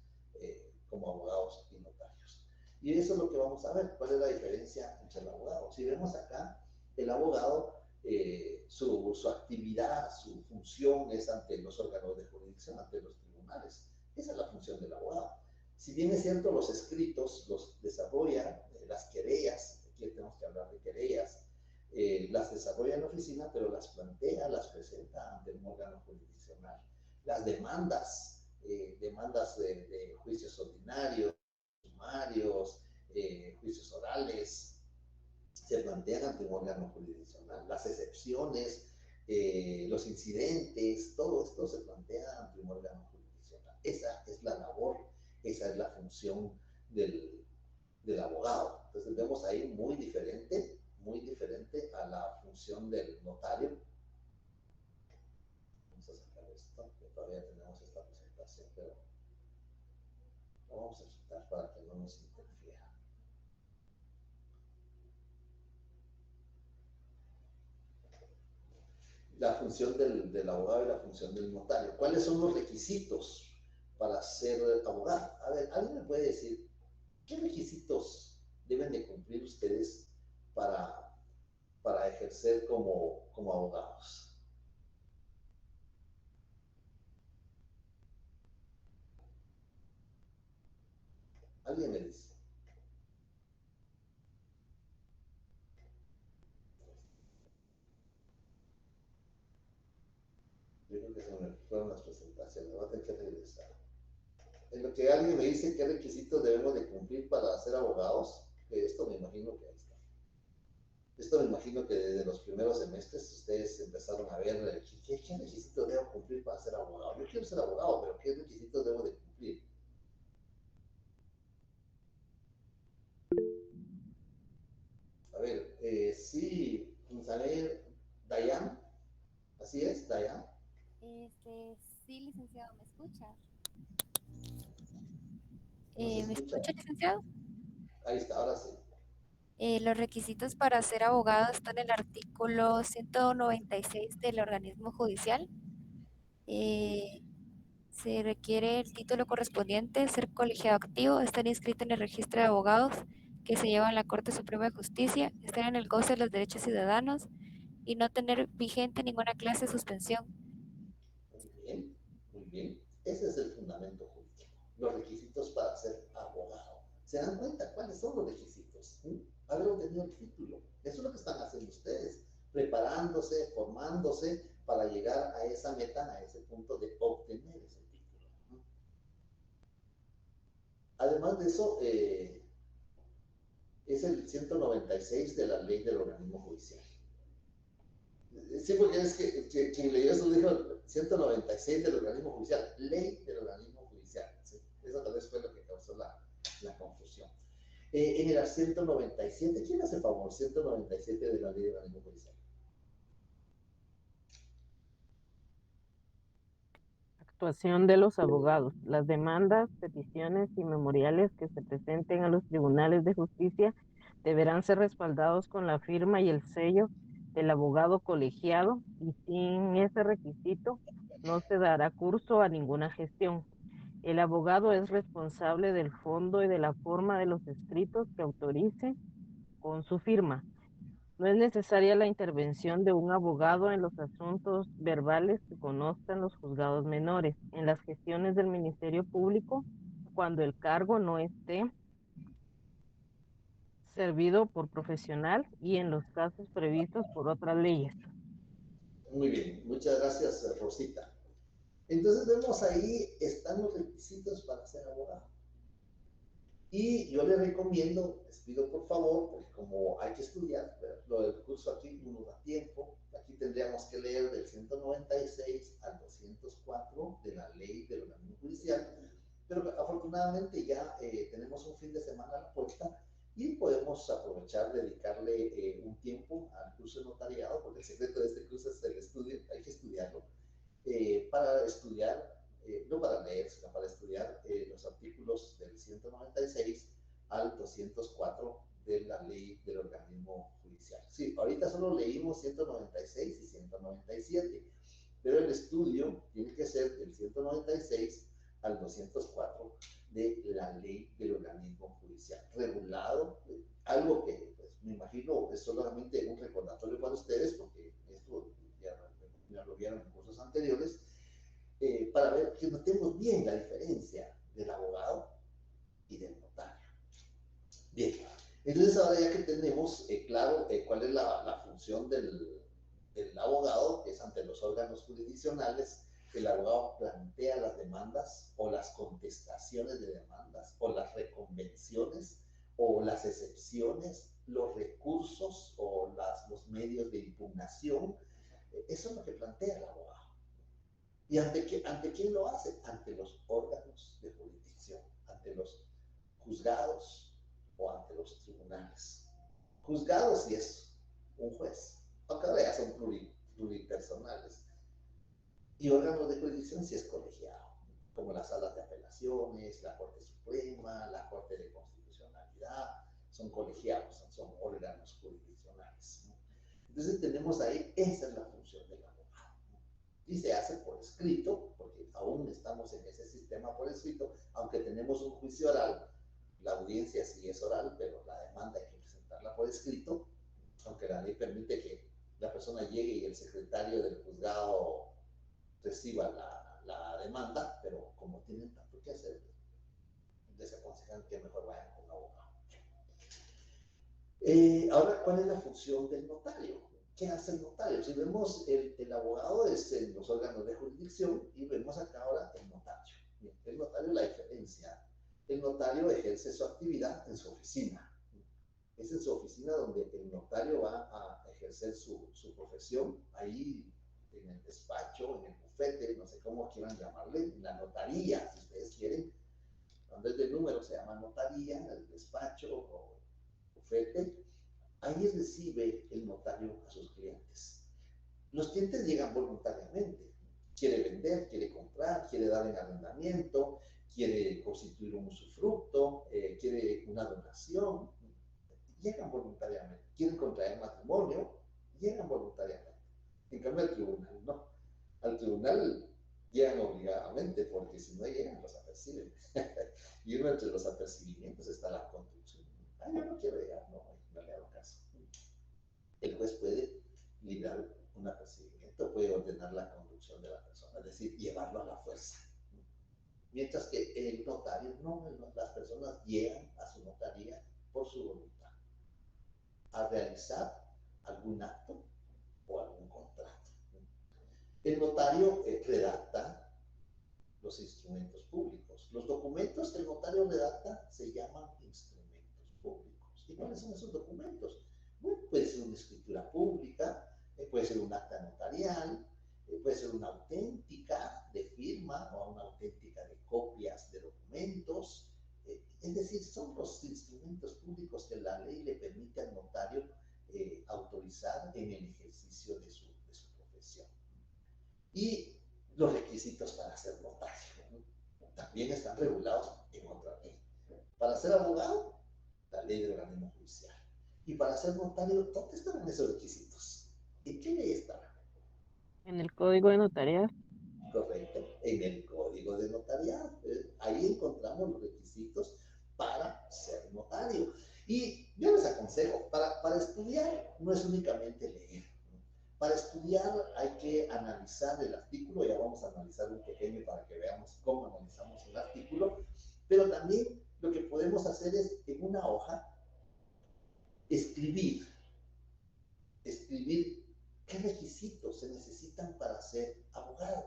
como abogados y notarios. Y eso es lo que vamos a ver, cuál es la diferencia entre el abogado. Si vemos acá, el abogado, su actividad, su función es ante los órganos de jurisdicción, ante los tribunales. Esa es la función del abogado. Si bien es cierto, los escritos los desarrolla, las querellas, aquí tenemos que hablar de querellas, las desarrolla en la oficina, pero las plantea, las presenta ante un órgano jurisdiccional. Las demandas, demandas de juicios ordinarios, sumarios, juicios orales, se plantean ante un órgano jurisdiccional. Las excepciones, los incidentes, todo esto se plantea ante un órgano jurisdiccional. Esa es la labor, esa es la función del abogado. Entonces vemos ahí muy diferente a la función del notario. Vamos a sacar esto, que todavía tenemos esta presentación, pero lo vamos a quitar para que no nos interfiera. La función del abogado y la función del notario. ¿Cuáles son los requisitos para ser abogado? A ver, ¿alguien me puede decir qué requisitos deben de cumplir ustedes para ejercer como abogados? ¿Alguien me dice? Yo creo que se me fueron las presentaciones, voy a tener que regresar. En lo que alguien me dice qué requisitos debemos de cumplir para ser abogados, esto me imagino que ahí está. Esto me imagino que desde los primeros semestres ustedes empezaron a ver qué requisitos debo cumplir para ser abogado. Yo quiero ser abogado, pero ¿qué requisitos debo de cumplir? A ver, sí, vamos a ver, Dayan, así es, Dayan. Sí, licenciado, ¿me escucha? ¿No se ¿Me escucha? escucha, licenciado? Ahí está, ahora sí. Los requisitos para ser abogado están en el artículo 196 del organismo judicial. Se requiere el título correspondiente, ser colegiado activo, estar inscrito en el registro de abogados que se lleva en la Corte Suprema de Justicia, estar en el goce de los derechos ciudadanos y no tener vigente ninguna clase de suspensión. Muy bien, muy bien. Ese es el fundamento jurídico. Los requisitos para ser abogado. ¿Se dan cuenta cuáles son los requisitos? Haber obtenido el título. Eso es lo que están haciendo ustedes. Preparándose, formándose para llegar a esa meta, a ese punto de obtener ese título. Además de eso, es el 196 de la ley del organismo judicial. Sí, porque es que quien leyó eso dijo 196 del organismo judicial, ley del organismo judicial. ¿Sí? Eso tal vez fue lo que causó la confusión. En el 197, ¿quién hace favor? 197 de la ley del organismo judicial. Actuación de los abogados. Las demandas, peticiones y memoriales que se presenten a los tribunales de justicia deberán ser respaldados con la firma y el sello del abogado colegiado, y sin ese requisito no se dará curso a ninguna gestión. El abogado es responsable del fondo y de la forma de los escritos que autorice con su firma. No es necesaria la intervención de un abogado en los asuntos verbales que conozcan los juzgados menores, en las gestiones del Ministerio Público, cuando el cargo no esté servido por profesional, y en los casos previstos por otras leyes. Muy bien, muchas gracias, Rosita. Entonces vemos ahí, están los requisitos para ser abogado. Y yo les recomiendo, les pido por favor, porque como hay que estudiar, lo del curso aquí no nos da tiempo, aquí tendríamos que leer del 196 al 204 de la ley del organismo judicial, Pero afortunadamente ya tenemos un fin de semana a la puerta y podemos aprovechar, dedicarle un tiempo al curso de notariado, porque el secreto de este curso es el estudio, hay que estudiarlo, para estudiar, no para leer, sino para estudiar los artículos del 196 al 204 de la ley del organismo judicial. Sí, ahorita solo leímos 196 y 197, pero el estudio tiene que ser del 196 al 204 de la ley del organismo judicial, regulado, algo que pues, me imagino es solamente un recordatorio para ustedes, porque esto ya lo vieron en cursos anteriores, para ver que notemos bien la diferencia del abogado y del notario. Bien, entonces ahora ya que tenemos claro cuál es la función del abogado, que es ante los órganos jurisdiccionales, el abogado plantea las demandas o las contestaciones de demandas o las reconvenciones o las excepciones, los recursos o los medios de impugnación. Eso es lo que plantea el abogado. ¿Y ante quién lo hace? Ante los órganos de jurisdicción, ante los juzgados o ante los tribunales. Juzgados si es un juez, aunque ahora ya son pluripersonales. Y órganos de jurisdicción si es colegiado, como las salas de apelaciones, la Corte Suprema, la Corte de Constitucionalidad, son colegiados, son órganos jurisdiccionales, ¿no? Entonces tenemos ahí, esa es la función del abogado, ¿no? Y se hace por escrito, porque aún estamos en ese sistema por escrito, aunque tenemos un juicio oral, la audiencia sí es oral, pero la demanda hay que presentarla por escrito, aunque la ley permite que la persona llegue y el secretario del juzgado reciba la demanda, pero como tienen tanto que hacer, les aconsejan que mejor vayan con un abogado. Ahora, ¿cuál es la función del notario? ¿Qué hace el notario? Si vemos, el abogado es en los órganos de jurisdicción y vemos acá ahora el notario. El notario, la diferencia, el notario ejerce su actividad en su oficina. Es en su oficina donde el notario va a ejercer su profesión, ahí en el despacho, en el bufete, no sé cómo quieran llamarle, en la notaría, si ustedes quieren. Cuando es de número se llama notaría, el despacho o bufete. Ahí recibe el notario a sus clientes. Los clientes llegan voluntariamente. Quiere vender, quiere comprar, quiere dar en arrendamiento, quiere constituir un usufructo, quiere una donación. Llegan voluntariamente. Quieren contraer matrimonio, llegan voluntariamente. En cambio, al tribunal no. Al tribunal llegan obligadamente, porque si no llegan, los aperciben. Y uno entre los apercibimientos está la conducción. Ah, yo no quiero llegar, no le hago caso. El juez puede librar un apercibimiento, puede ordenar la conducción de la persona, es decir, llevarlo a la fuerza. Mientras que el notario no, las personas llegan a su notaría por su voluntad, a realizar algún acto o algún contrato. El notario redacta los instrumentos públicos. Los documentos que el notario redacta se llaman instrumentos públicos. ¿Y cuáles son esos documentos? Bueno, puede ser una escritura pública, puede ser un acta notarial, puede ser una auténtica de firma o una auténtica de copias de documentos. Es decir, son los instrumentos públicos que la ley le permite al notario autorizar en el ejercicio de su profesión. Y los requisitos para ser notario, ¿no? También están regulados en otra ley. Para ser abogado, la ley del organismo judicial. Y para ser notario, ¿dónde están esos requisitos? ¿En qué ley están? En el Código de Notariado. Correcto, en el Código de Notariado. Ahí encontramos los requisitos para ser notario. Y yo les aconsejo, para estudiar no es únicamente leer. Para estudiar hay que analizar el artículo, ya vamos a analizar un pequeño para que veamos cómo analizamos el artículo, pero también lo que podemos hacer es en una hoja escribir qué requisitos se necesitan para ser abogado.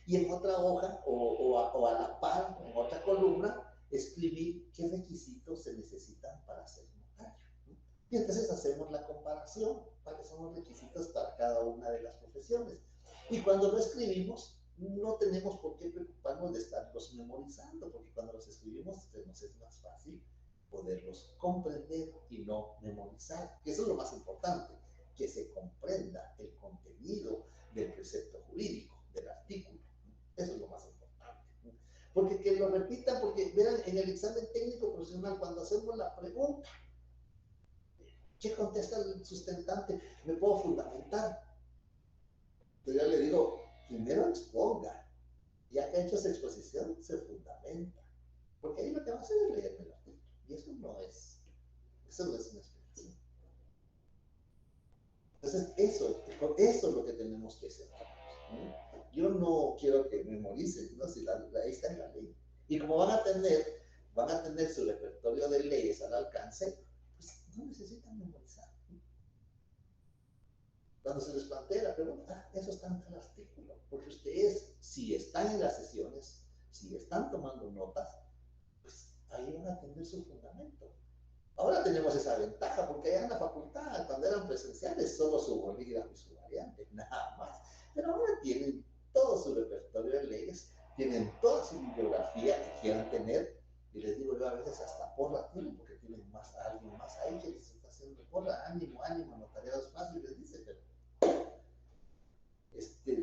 Y en otra hoja o a la par, en otra columna, escribir qué requisitos se necesitan para ser notario. Y entonces hacemos la comparación, cuáles son los requisitos para cada una de las profesiones. Y cuando lo escribimos, no tenemos por qué preocuparnos de estarlos memorizando, porque cuando los escribimos nos es más fácil poderlos comprender y no memorizar. Eso es lo más importante, que se comprenda el contenido del precepto jurídico, del artículo. Eso es lo más importante. Porque que lo repitan, porque vean, en el examen técnico profesional, cuando hacemos la pregunta, ¿qué contesta el sustentante? Me puedo fundamentar. Entonces yo le digo, primero exponga. Ya que ha hecho esa exposición, se fundamenta. Porque ahí lo que va a hacer es leerme el artículo. Y eso no es una explicación. Entonces, eso es lo que tenemos que hacer. ¿No? Yo no quiero que memoricen, ¿no? Si ahí está en la ley. Y como van a tener su repertorio de leyes al alcance, pues no necesitan memorizar. ¿No? Cuando se les plantea la pregunta, eso está en el artículo. Porque ustedes, si están en las sesiones, si están tomando notas, pues ahí van a tener su fundamento. Ahora tenemos esa ventaja, porque allá en la facultad, cuando eran presenciales, solo su bolígrafo y su variante, nada más. Pero ahora tienen todo su repertorio de leyes, tienen toda su bibliografía que quieran tener, y les digo yo a veces hasta porra tienen, porque tienen alguien más ahí que les está haciendo porra, ánimo, notariados fáciles, dice, pero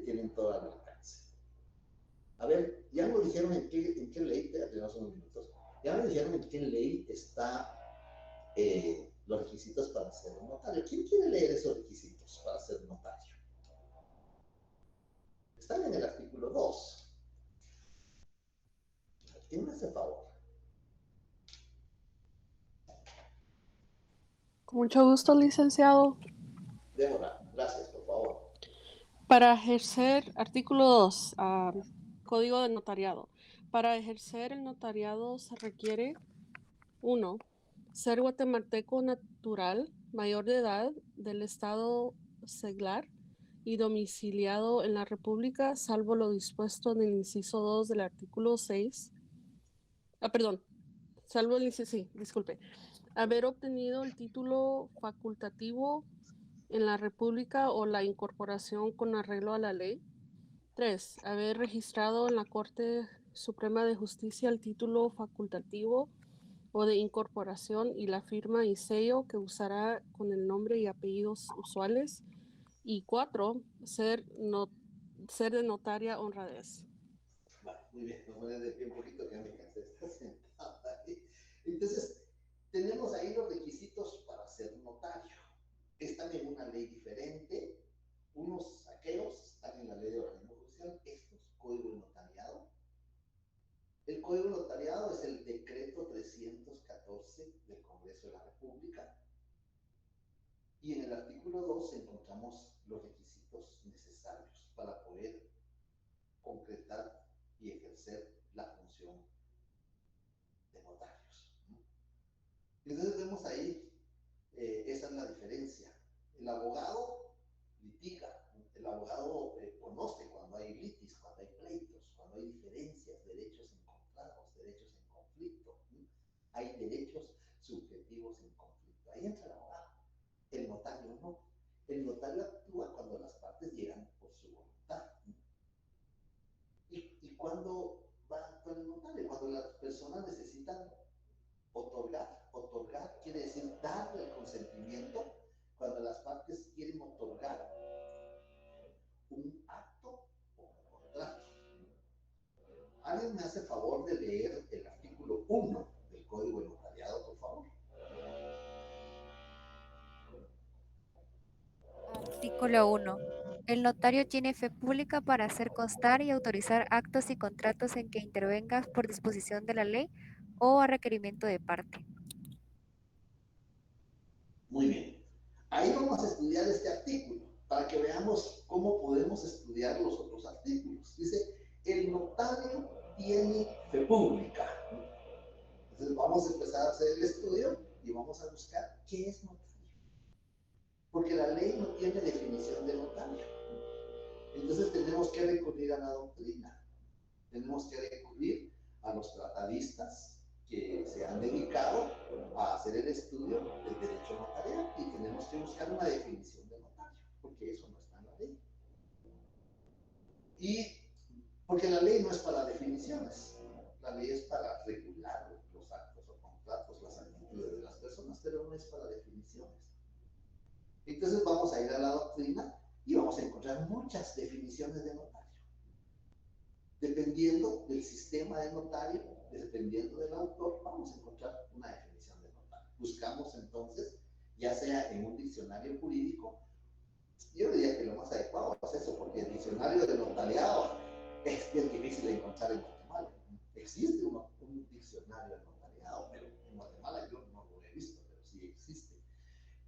tienen todo al alcance. A ver, ya me dijeron en qué ley, tenemos unos minutos, ya me dijeron en qué ley está los requisitos para ser notario. ¿Quién quiere leer esos requisitos para ser notario? Están en el artículo 2. ¿Quién me hace favor? Con mucho gusto, licenciado. Débora, gracias, por favor. Para ejercer, artículo 2, Código de Notariado. Para ejercer el notariado se requiere 1. Ser guatemalteco natural, mayor de edad, del estado seglar y domiciliado en la República, salvo lo dispuesto en el inciso 2 del artículo 6. Salvo el inciso, sí, disculpe. Haber obtenido el título facultativo en la República o la incorporación con arreglo a la ley. 3. Haber registrado en la Corte Suprema de Justicia el título facultativo o de incorporación y la firma y sello que usará con el nombre y apellidos usuales. Y 4. Ser de notaria honradez. Vale, muy bien, nos ponen de pie un poquito que me cansé de estar sentada ahí. Entonces, tenemos ahí los requisitos para ser notario. Están en una ley diferente. Aquellos están en la ley de organismo judicial, estos, código de notariado. El código de notariado es el decreto 314 del Congreso de la República. Y en el artículo 2 encontramos los requisitos necesarios para poder concretar y ejercer la función de notarios. Entonces vemos ahí, esa es la diferencia. El abogado litiga, el abogado conoce cuando hay litis, cuando hay pleitos, cuando hay diferencias, derechos encontrados, derechos en conflicto. Hay derechos subjetivos en conflicto. Ahí entra el abogado. El notario no. El notario actúa cuando las partes llegan por su voluntad. ¿Y cuándo va a actuar el notario? Cuando las personas necesitan otorgar. Otorgar quiere decir darle el consentimiento cuando las partes quieren otorgar un acto o un contrato. ¿Alguien me hace favor de leer el artículo 1 del Código de Notariado, por favor? Artículo 1. El notario tiene fe pública para hacer constar y autorizar actos y contratos en que intervenga por disposición de la ley o a requerimiento de parte. Muy bien. Ahí vamos a estudiar este artículo para que veamos cómo podemos estudiar los otros artículos. Dice, el notario tiene fe pública. Entonces vamos a empezar a hacer el estudio y vamos a buscar qué es notario. Porque la ley no tiene definición de notario. Entonces tenemos que recurrir a la doctrina. Tenemos que recurrir a los tratadistas que se han dedicado a hacer el estudio del derecho notarial y tenemos que buscar una definición de notario, porque eso no está en la ley. Y Porque la ley no es para definiciones, la ley es para regular los actos o contratos, las actitudes de las personas, pero no es para definiciones. Entonces vamos a ir a la doctrina y vamos a encontrar muchas definiciones de notario. Dependiendo del sistema de notario, dependiendo del autor, vamos a encontrar una definición de notario. Buscamos entonces, ya sea en un diccionario jurídico, yo diría que lo más adecuado es eso, porque el diccionario de notariado es bien difícil de encontrar en Guatemala. Existe un diccionario de notariado, pero en Guatemala yo no lo he visto, pero sí existe.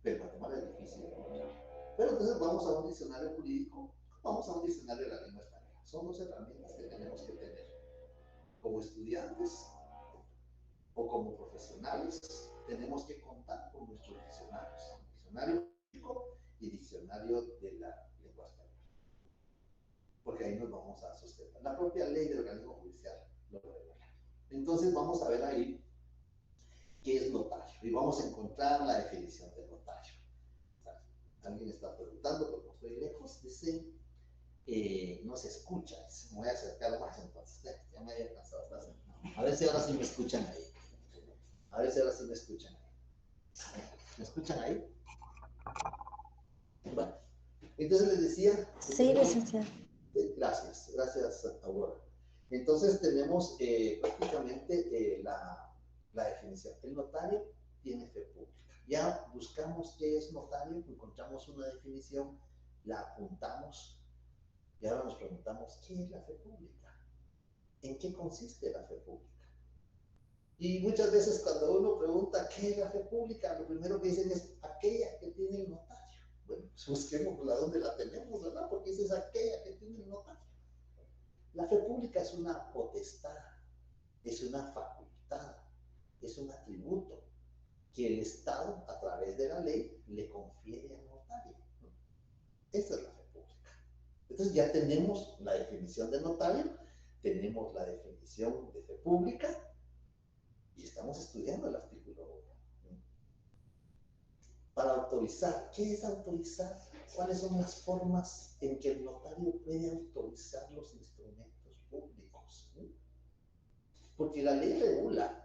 Pero en Guatemala es difícil de encontrar. Pero entonces vamos a un diccionario jurídico, vamos a un diccionario de la lengua española. Son dos herramientas que tenemos que tener como estudiantes o como profesionales. Tenemos que contar con nuestros diccionarios, diccionario jurídico y diccionario de la lengua española, porque ahí nos vamos a sustentar. La propia ley del organismo judicial lo regula. Entonces vamos a ver ahí qué es notario y vamos a encontrar la definición de notario. Alguien está preguntando, porque estoy lejos, dice, no se escucha, me voy a acercar más entonces, ya me había cansado hasta hacer. A ver si ahora sí me escuchan ahí. A ver si ahora sí me escuchan ahí. ¿Me escuchan ahí? Bueno, entonces les decía... Sí, licenciado. Gracias, Aurora. Entonces tenemos prácticamente la definición. El notario tiene fe pública. Ya buscamos qué es notario, encontramos una definición, la apuntamos y ahora nos preguntamos, ¿qué es la fe pública? ¿En qué consiste la fe pública? Y muchas veces cuando uno pregunta qué es la fe pública, lo primero que dicen es aquella que tiene el notario. Bueno, pues busquemos dónde la tenemos, ¿verdad? Porque esa es aquella que tiene el notario. La fe pública es una potestad, es una facultad, es un atributo que el Estado, a través de la ley, le confiere al notario, ¿no? Esa es la fe pública. Entonces ya tenemos la definición de notario, tenemos la definición de fe pública y estamos estudiando el artículo 1. ¿No? Para autorizar, ¿qué es autorizar? ¿Cuáles son las formas en que el notario puede autorizar los instrumentos públicos? ¿No? Porque la ley regula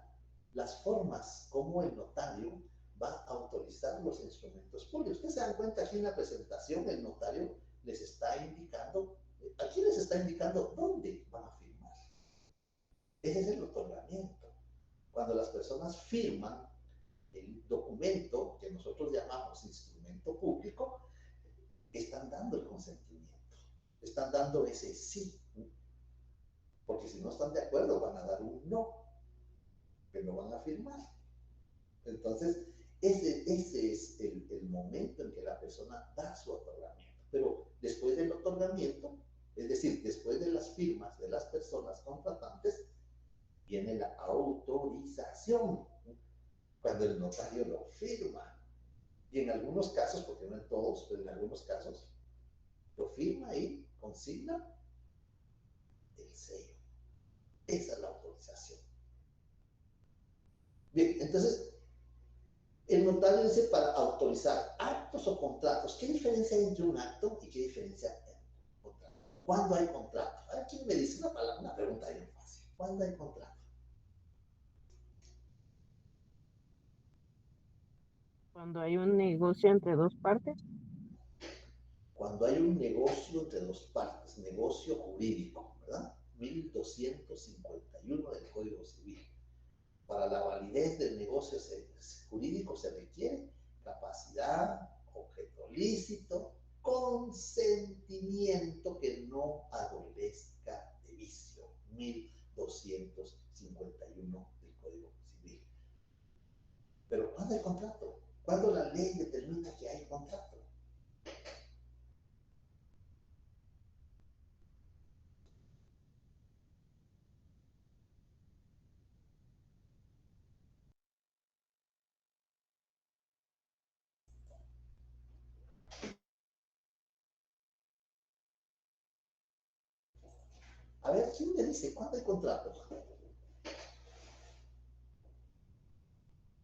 las formas como el notario va a autorizar los instrumentos públicos. Ustedes se dan cuenta aquí en la presentación, el notario les está indicando, aquí les está indicando dónde van a firmar. Ese es el otorgamiento. Cuando las personas firman el documento que nosotros llamamos instrumento público, están dando el consentimiento, están dando ese sí, porque si no están de acuerdo van a dar un no, que no van a firmar. Entonces, ese es el momento en que la persona da su otorgamiento. Pero después del otorgamiento, es decir, después de las firmas de las personas contratantes, viene la autorización, cuando el notario lo firma. Y en algunos casos, porque no en todos, pero en algunos casos, lo firma y consigna el sello. Esa es la autorización. Bien, entonces, el notario dice para autorizar actos o contratos. ¿Qué diferencia hay entre un acto y qué diferencia hay entre un contrato? ¿Cuándo hay contrato? A ver, ¿quién me dice una pregunta bien fácil? ¿Cuándo hay contrato? Cuando hay un negocio entre dos partes. Cuando hay un negocio entre dos partes, negocio jurídico, ¿verdad? 1251 del Código Civil. Para la validez del negocio jurídico se requiere capacidad, objeto lícito, consentimiento que no adolezca de vicio. 1251 del Código Civil. Pero ¿cuándo hay contrato? ¿Cuándo la ley determina que hay contrato? A ver, ¿quién me dice cuándo hay contrato?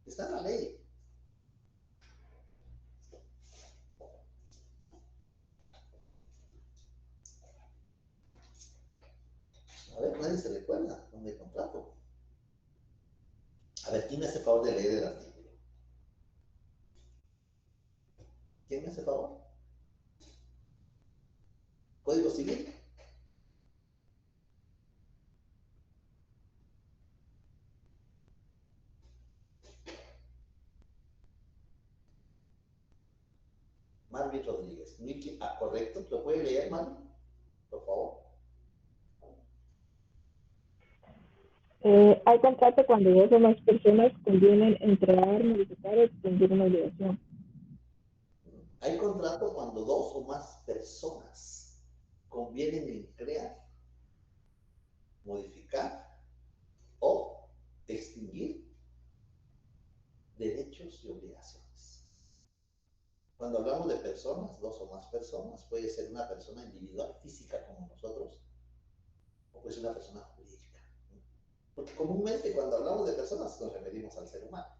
Está en la ley. ¿Quién me hace favor de leer el artículo? ¿Quién me hace favor? Código Civil. Marvin Rodríguez. Miki, correcto. ¿Lo puede leer, Marvin? Por favor. Hay contrato cuando dos o más personas convienen en crear, modificar o extinguir una obligación. Hay contrato cuando dos o más personas convienen en crear, modificar o extinguir derechos y obligaciones. Cuando hablamos de personas, dos o más personas, puede ser una persona individual, física como nosotros, o puede ser una persona jurídica. Porque comúnmente cuando hablamos de personas nos referimos al ser humano.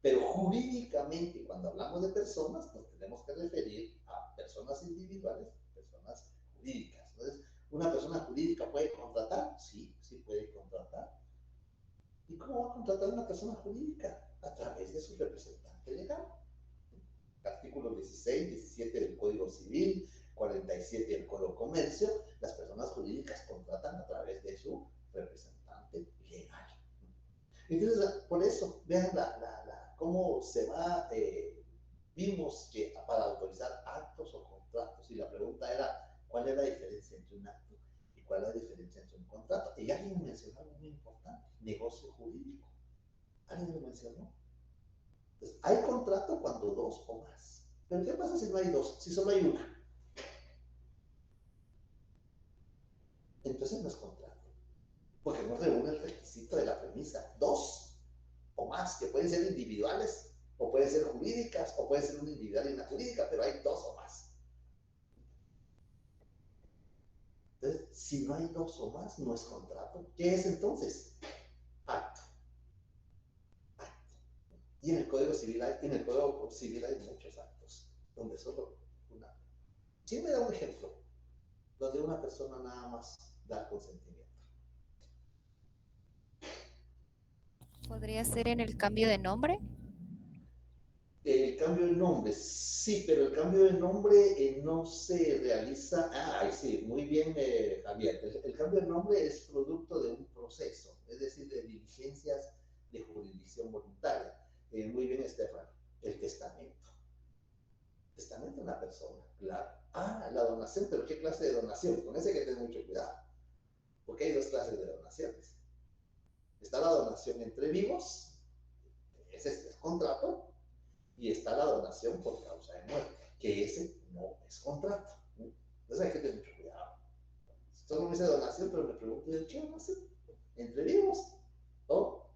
Pero jurídicamente, cuando hablamos de personas, nos tenemos que referir a personas individuales, personas jurídicas. Entonces, ¿una persona jurídica puede contratar? Sí, sí puede contratar. ¿Y cómo va a contratar una persona jurídica? A través de su representante legal. Artículos 16, 17 del Código Civil, 47 del Código de Comercio, las personas jurídicas contratan a través de su representante legal. Entonces, por eso, vean cómo se va, vimos que para autorizar actos o contratos, y la pregunta era, ¿cuál es la diferencia entre un acto y cuál es la diferencia entre un contrato? Y alguien mencionó algo muy importante, negocio jurídico. ¿Alguien lo mencionó? Entonces, hay contrato cuando dos o más. Pero ¿qué pasa si no hay dos? Si solo hay una. Entonces no es contrato. Porque no reúne el requisito de la premisa. Dos o más, que pueden ser individuales, o pueden ser jurídicas, o pueden ser una individual y una jurídica, pero hay dos o más. Entonces, si no hay dos o más, no es contrato. ¿Qué es entonces? Acto. Y en el Código Civil hay muchos actos, donde solo un acto. ¿Quién me da un ejemplo? Donde una persona nada más da consentimiento. ¿Podría ser en el cambio de nombre? El cambio de nombre, sí, pero el cambio de nombre no se realiza. Sí, muy bien, Javier. El cambio de nombre es producto de un proceso, es decir, de diligencias de jurisdicción voluntaria. Muy bien, Estefan. El testamento. Testamento de una persona, claro. La donación, pero ¿qué clase de donación? Con ese hay que tener mucho cuidado, porque hay dos clases de donaciones. Está la donación entre vivos, ese es contrato, y está la donación por causa de muerte, que ese no es contrato. Entonces hay que tener mucho cuidado. Solo me dice donación, pero me pregunto, ¿qué donación? ¿Entre vivos? ¿O?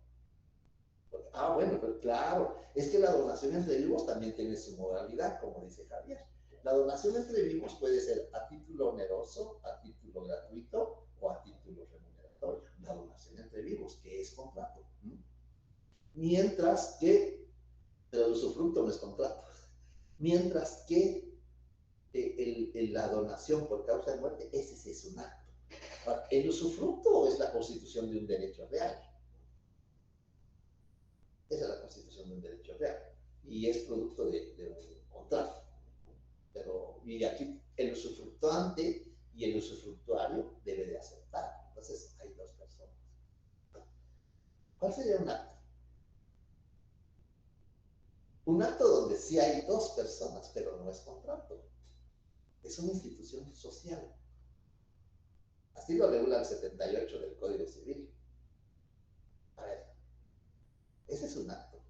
Bueno, pero claro, es que la donación entre vivos también tiene su modalidad, como dice Javier. La donación entre vivos puede ser a título oneroso, a título gratuito o a título remuneratorio. La donación entre vivos, que es contrato. Mientras que, pero el usufructo no es contrato. Mientras que la donación por causa de muerte, ese sí es un acto. Ahora, el usufructo es la constitución de un derecho real. Esa es la constitución de un derecho real. Y es producto de un contrato. Y aquí el usufructuante y el usufructuario debe de aceptar. Entonces hay dos personas. ¿Cuál sería un acto? Un acto donde sí hay dos personas, pero no es contrato. Es una institución social. Así lo regula el 78 del Código Civil. A ver, ese es un acto.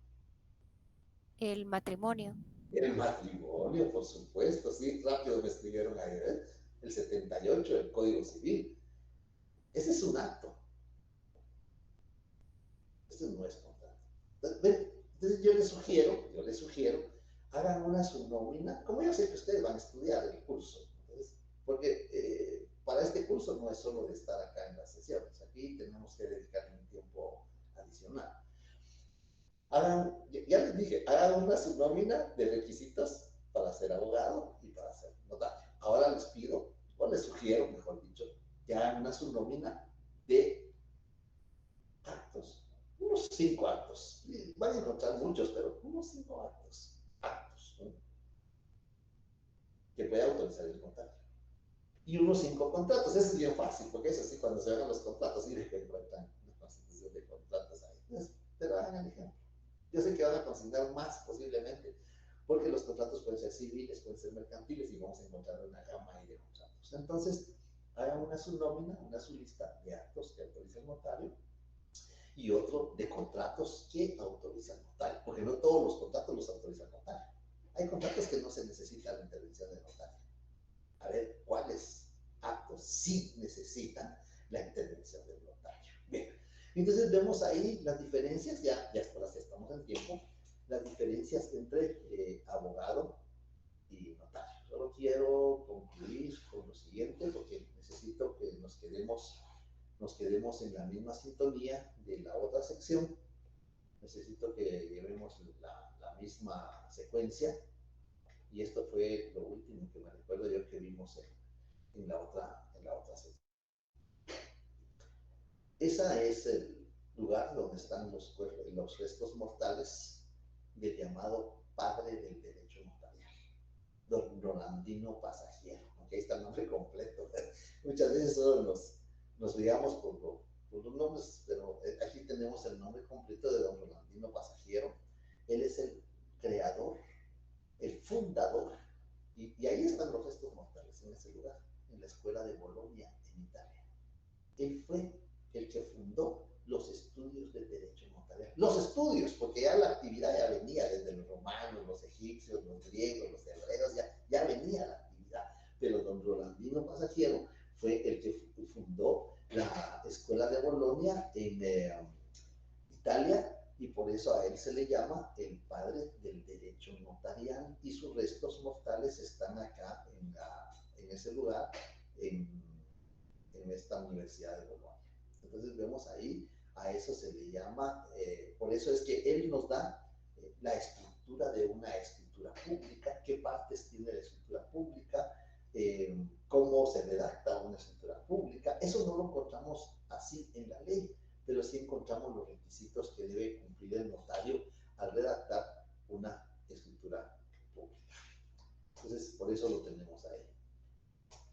El matrimonio. El matrimonio, por supuesto, sí, rápido me escribieron ahí, ¿eh? El 78 del Código Civil. Ese es un acto. Ese no es contrato. Entonces yo les sugiero, hagan una subnómina, como yo sé que ustedes van a estudiar el curso, entonces, porque para este curso no es solo de estar acá en las sesiones, aquí tenemos que dedicarle un tiempo adicional. Ya les dije, hagan una subnómina de requisitos para ser abogado y para ser notario. Ahora les pido, o les sugiero, mejor dicho, que hagan una subnómina de actos unos 5 actos. Y van a encontrar muchos, pero unos 5 actos, ¿no? Que puede autorizar el notario. Y unos 5 contratos. Eso es bien fácil, porque es así cuando se hagan los contratos y que encuentran una constitución de contratos ahí. Entonces, pero hagan el ejemplo. Yo sé que van a consignar más posiblemente, porque los contratos pueden ser civiles, pueden ser mercantiles y vamos a encontrar una gama ahí de contratos. Entonces, hagan una subnómina, una sublista de actos que autoriza el notario y otro de contratos que autoriza el notario, porque no todos los contratos los autoriza el notario. Hay contratos que no se necesita la intervención del notario. A ver cuáles actos sí necesitan la intervención del notario. Bien, entonces vemos ahí las diferencias, ya estamos en tiempo, las diferencias entre abogado y notario. Solo quiero concluir con lo siguiente, porque necesito que nos quedemos en la misma sintonía de la otra sección. Necesito que llevemos la misma secuencia. Y esto fue lo último que me recuerdo yo que vimos en la otra sección. Ese es el lugar donde están los restos mortales del llamado padre del derecho notarial, don Rolandino Pasagiero. Aquí está el nombre completo. Muchas veces solo nos guiamos por los nombres, pero aquí tenemos el nombre completo de don Rolandino Pasagiero. Él es el creador, el fundador, y ahí están los restos mortales, en ese lugar, en la escuela de Bolonia, en Italia. Él fue el que fundó los estudios de derecho notarial. Los estudios, porque ya la actividad ya venía desde los romanos, los egipcios, los griegos, los hebreos, ya venía la actividad. Pero don Rolandino Pasagiero fue el que fundó la escuela de Bolonia en Italia, y por eso a él se le llama el padre del derecho notarial, y sus restos mortales están acá en ese lugar, en esta Universidad de Bolonia. Entonces vemos ahí, a eso se le llama, por eso es que él nos da la estructura de una escritura pública, qué partes tiene la escritura pública, cómo se redacta una escritura pública. Eso no lo encontramos así en la ley, pero sí encontramos los requisitos que debe cumplir el notario al redactar una escritura pública. Entonces, por eso lo tenemos ahí.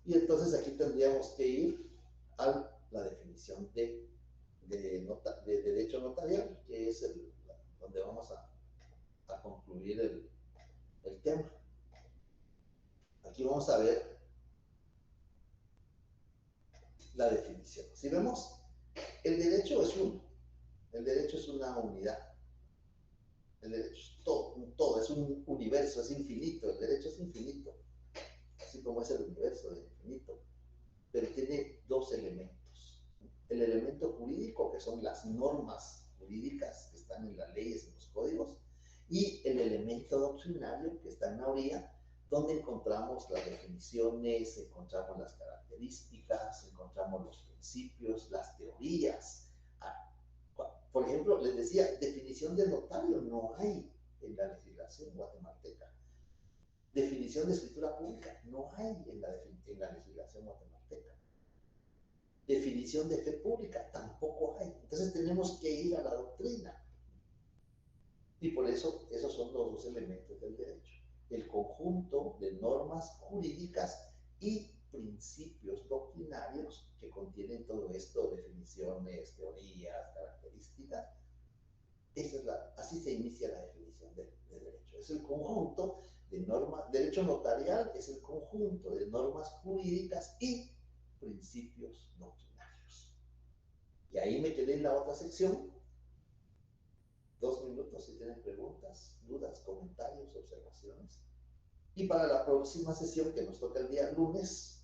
Y entonces aquí tendríamos que ir a la definición de derecho notarial, que es donde vamos a concluir el tema. Aquí vamos a ver la definición. Si vemos, el derecho es uno. El derecho es una unidad. El derecho es todo, es un universo, es infinito. El derecho es infinito, así como es el universo, es infinito. Pero tiene dos elementos. El elemento jurídico, que son las normas jurídicas que están en las leyes, en los códigos, y el elemento doctrinario, que está en la orilla, donde encontramos las definiciones, encontramos las características, encontramos los principios, las teorías. Por ejemplo, les decía, definición de notario no hay en la legislación guatemalteca. Definición de escritura pública no hay en la legislación guatemalteca. Definición de fe pública tampoco hay. Entonces tenemos que ir a la doctrina. Y por eso esos son los dos elementos del derecho. El conjunto de normas jurídicas y principios doctrinarios que contienen todo esto, definiciones, teorías, características. Así se inicia la definición de derecho. Es el conjunto de normas, derecho notarial es el conjunto de normas jurídicas y principios doctrinarios. Y ahí me quedé en la otra sección. 2 minutos si tienen preguntas, dudas, comentarios, observaciones. Y para la próxima sesión que nos toca el día lunes,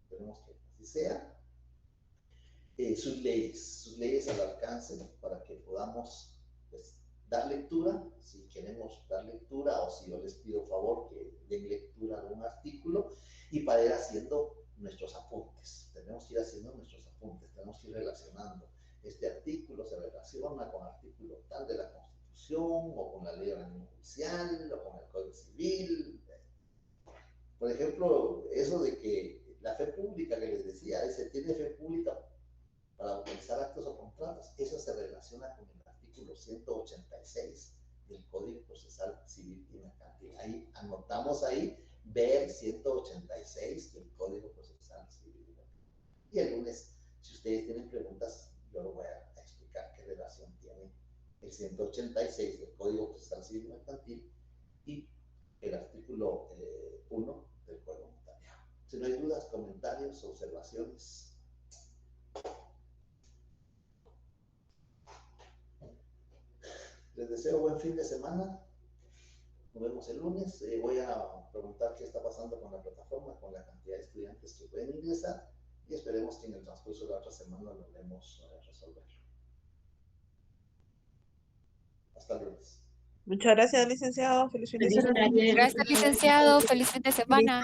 esperemos que así sea, sus leyes al alcance para que podamos pues, dar lectura, si queremos dar lectura o si yo les pido favor que den lectura a algún artículo y para ir haciendo nuestros apuntes. Tenemos que ir haciendo nuestros apuntes, tenemos que ir relacionando. Este artículo se relaciona con artículo tal de la Constitución o con la ley de organismo judicial o con el Código Civil. Por ejemplo, eso de que la fe pública que les decía, se tiene fe pública para utilizar actos o contratos. Eso se relaciona con el artículo 186 del Código Procesal Civil y Mercantil. Ahí anotamos ahí, ver 186 del Código Procesal Civil y Mercantil. Y el lunes, si ustedes tienen preguntas, yo les voy a explicar qué relación tiene el 186 del Código Procesal Civil y Mercantil y el artículo 1 del Código Notariado. Si no hay dudas, comentarios, observaciones. Les deseo buen fin de semana. Nos vemos el lunes. Voy a preguntar qué está pasando con la plataforma, con la cantidad de estudiantes que pueden ingresar y esperemos que en el transcurso de la otra semana logremos resolverlo. Hasta el lunes. Muchas gracias, licenciado. Feliz fin de semana. Gracias, licenciado. Feliz fin de semana.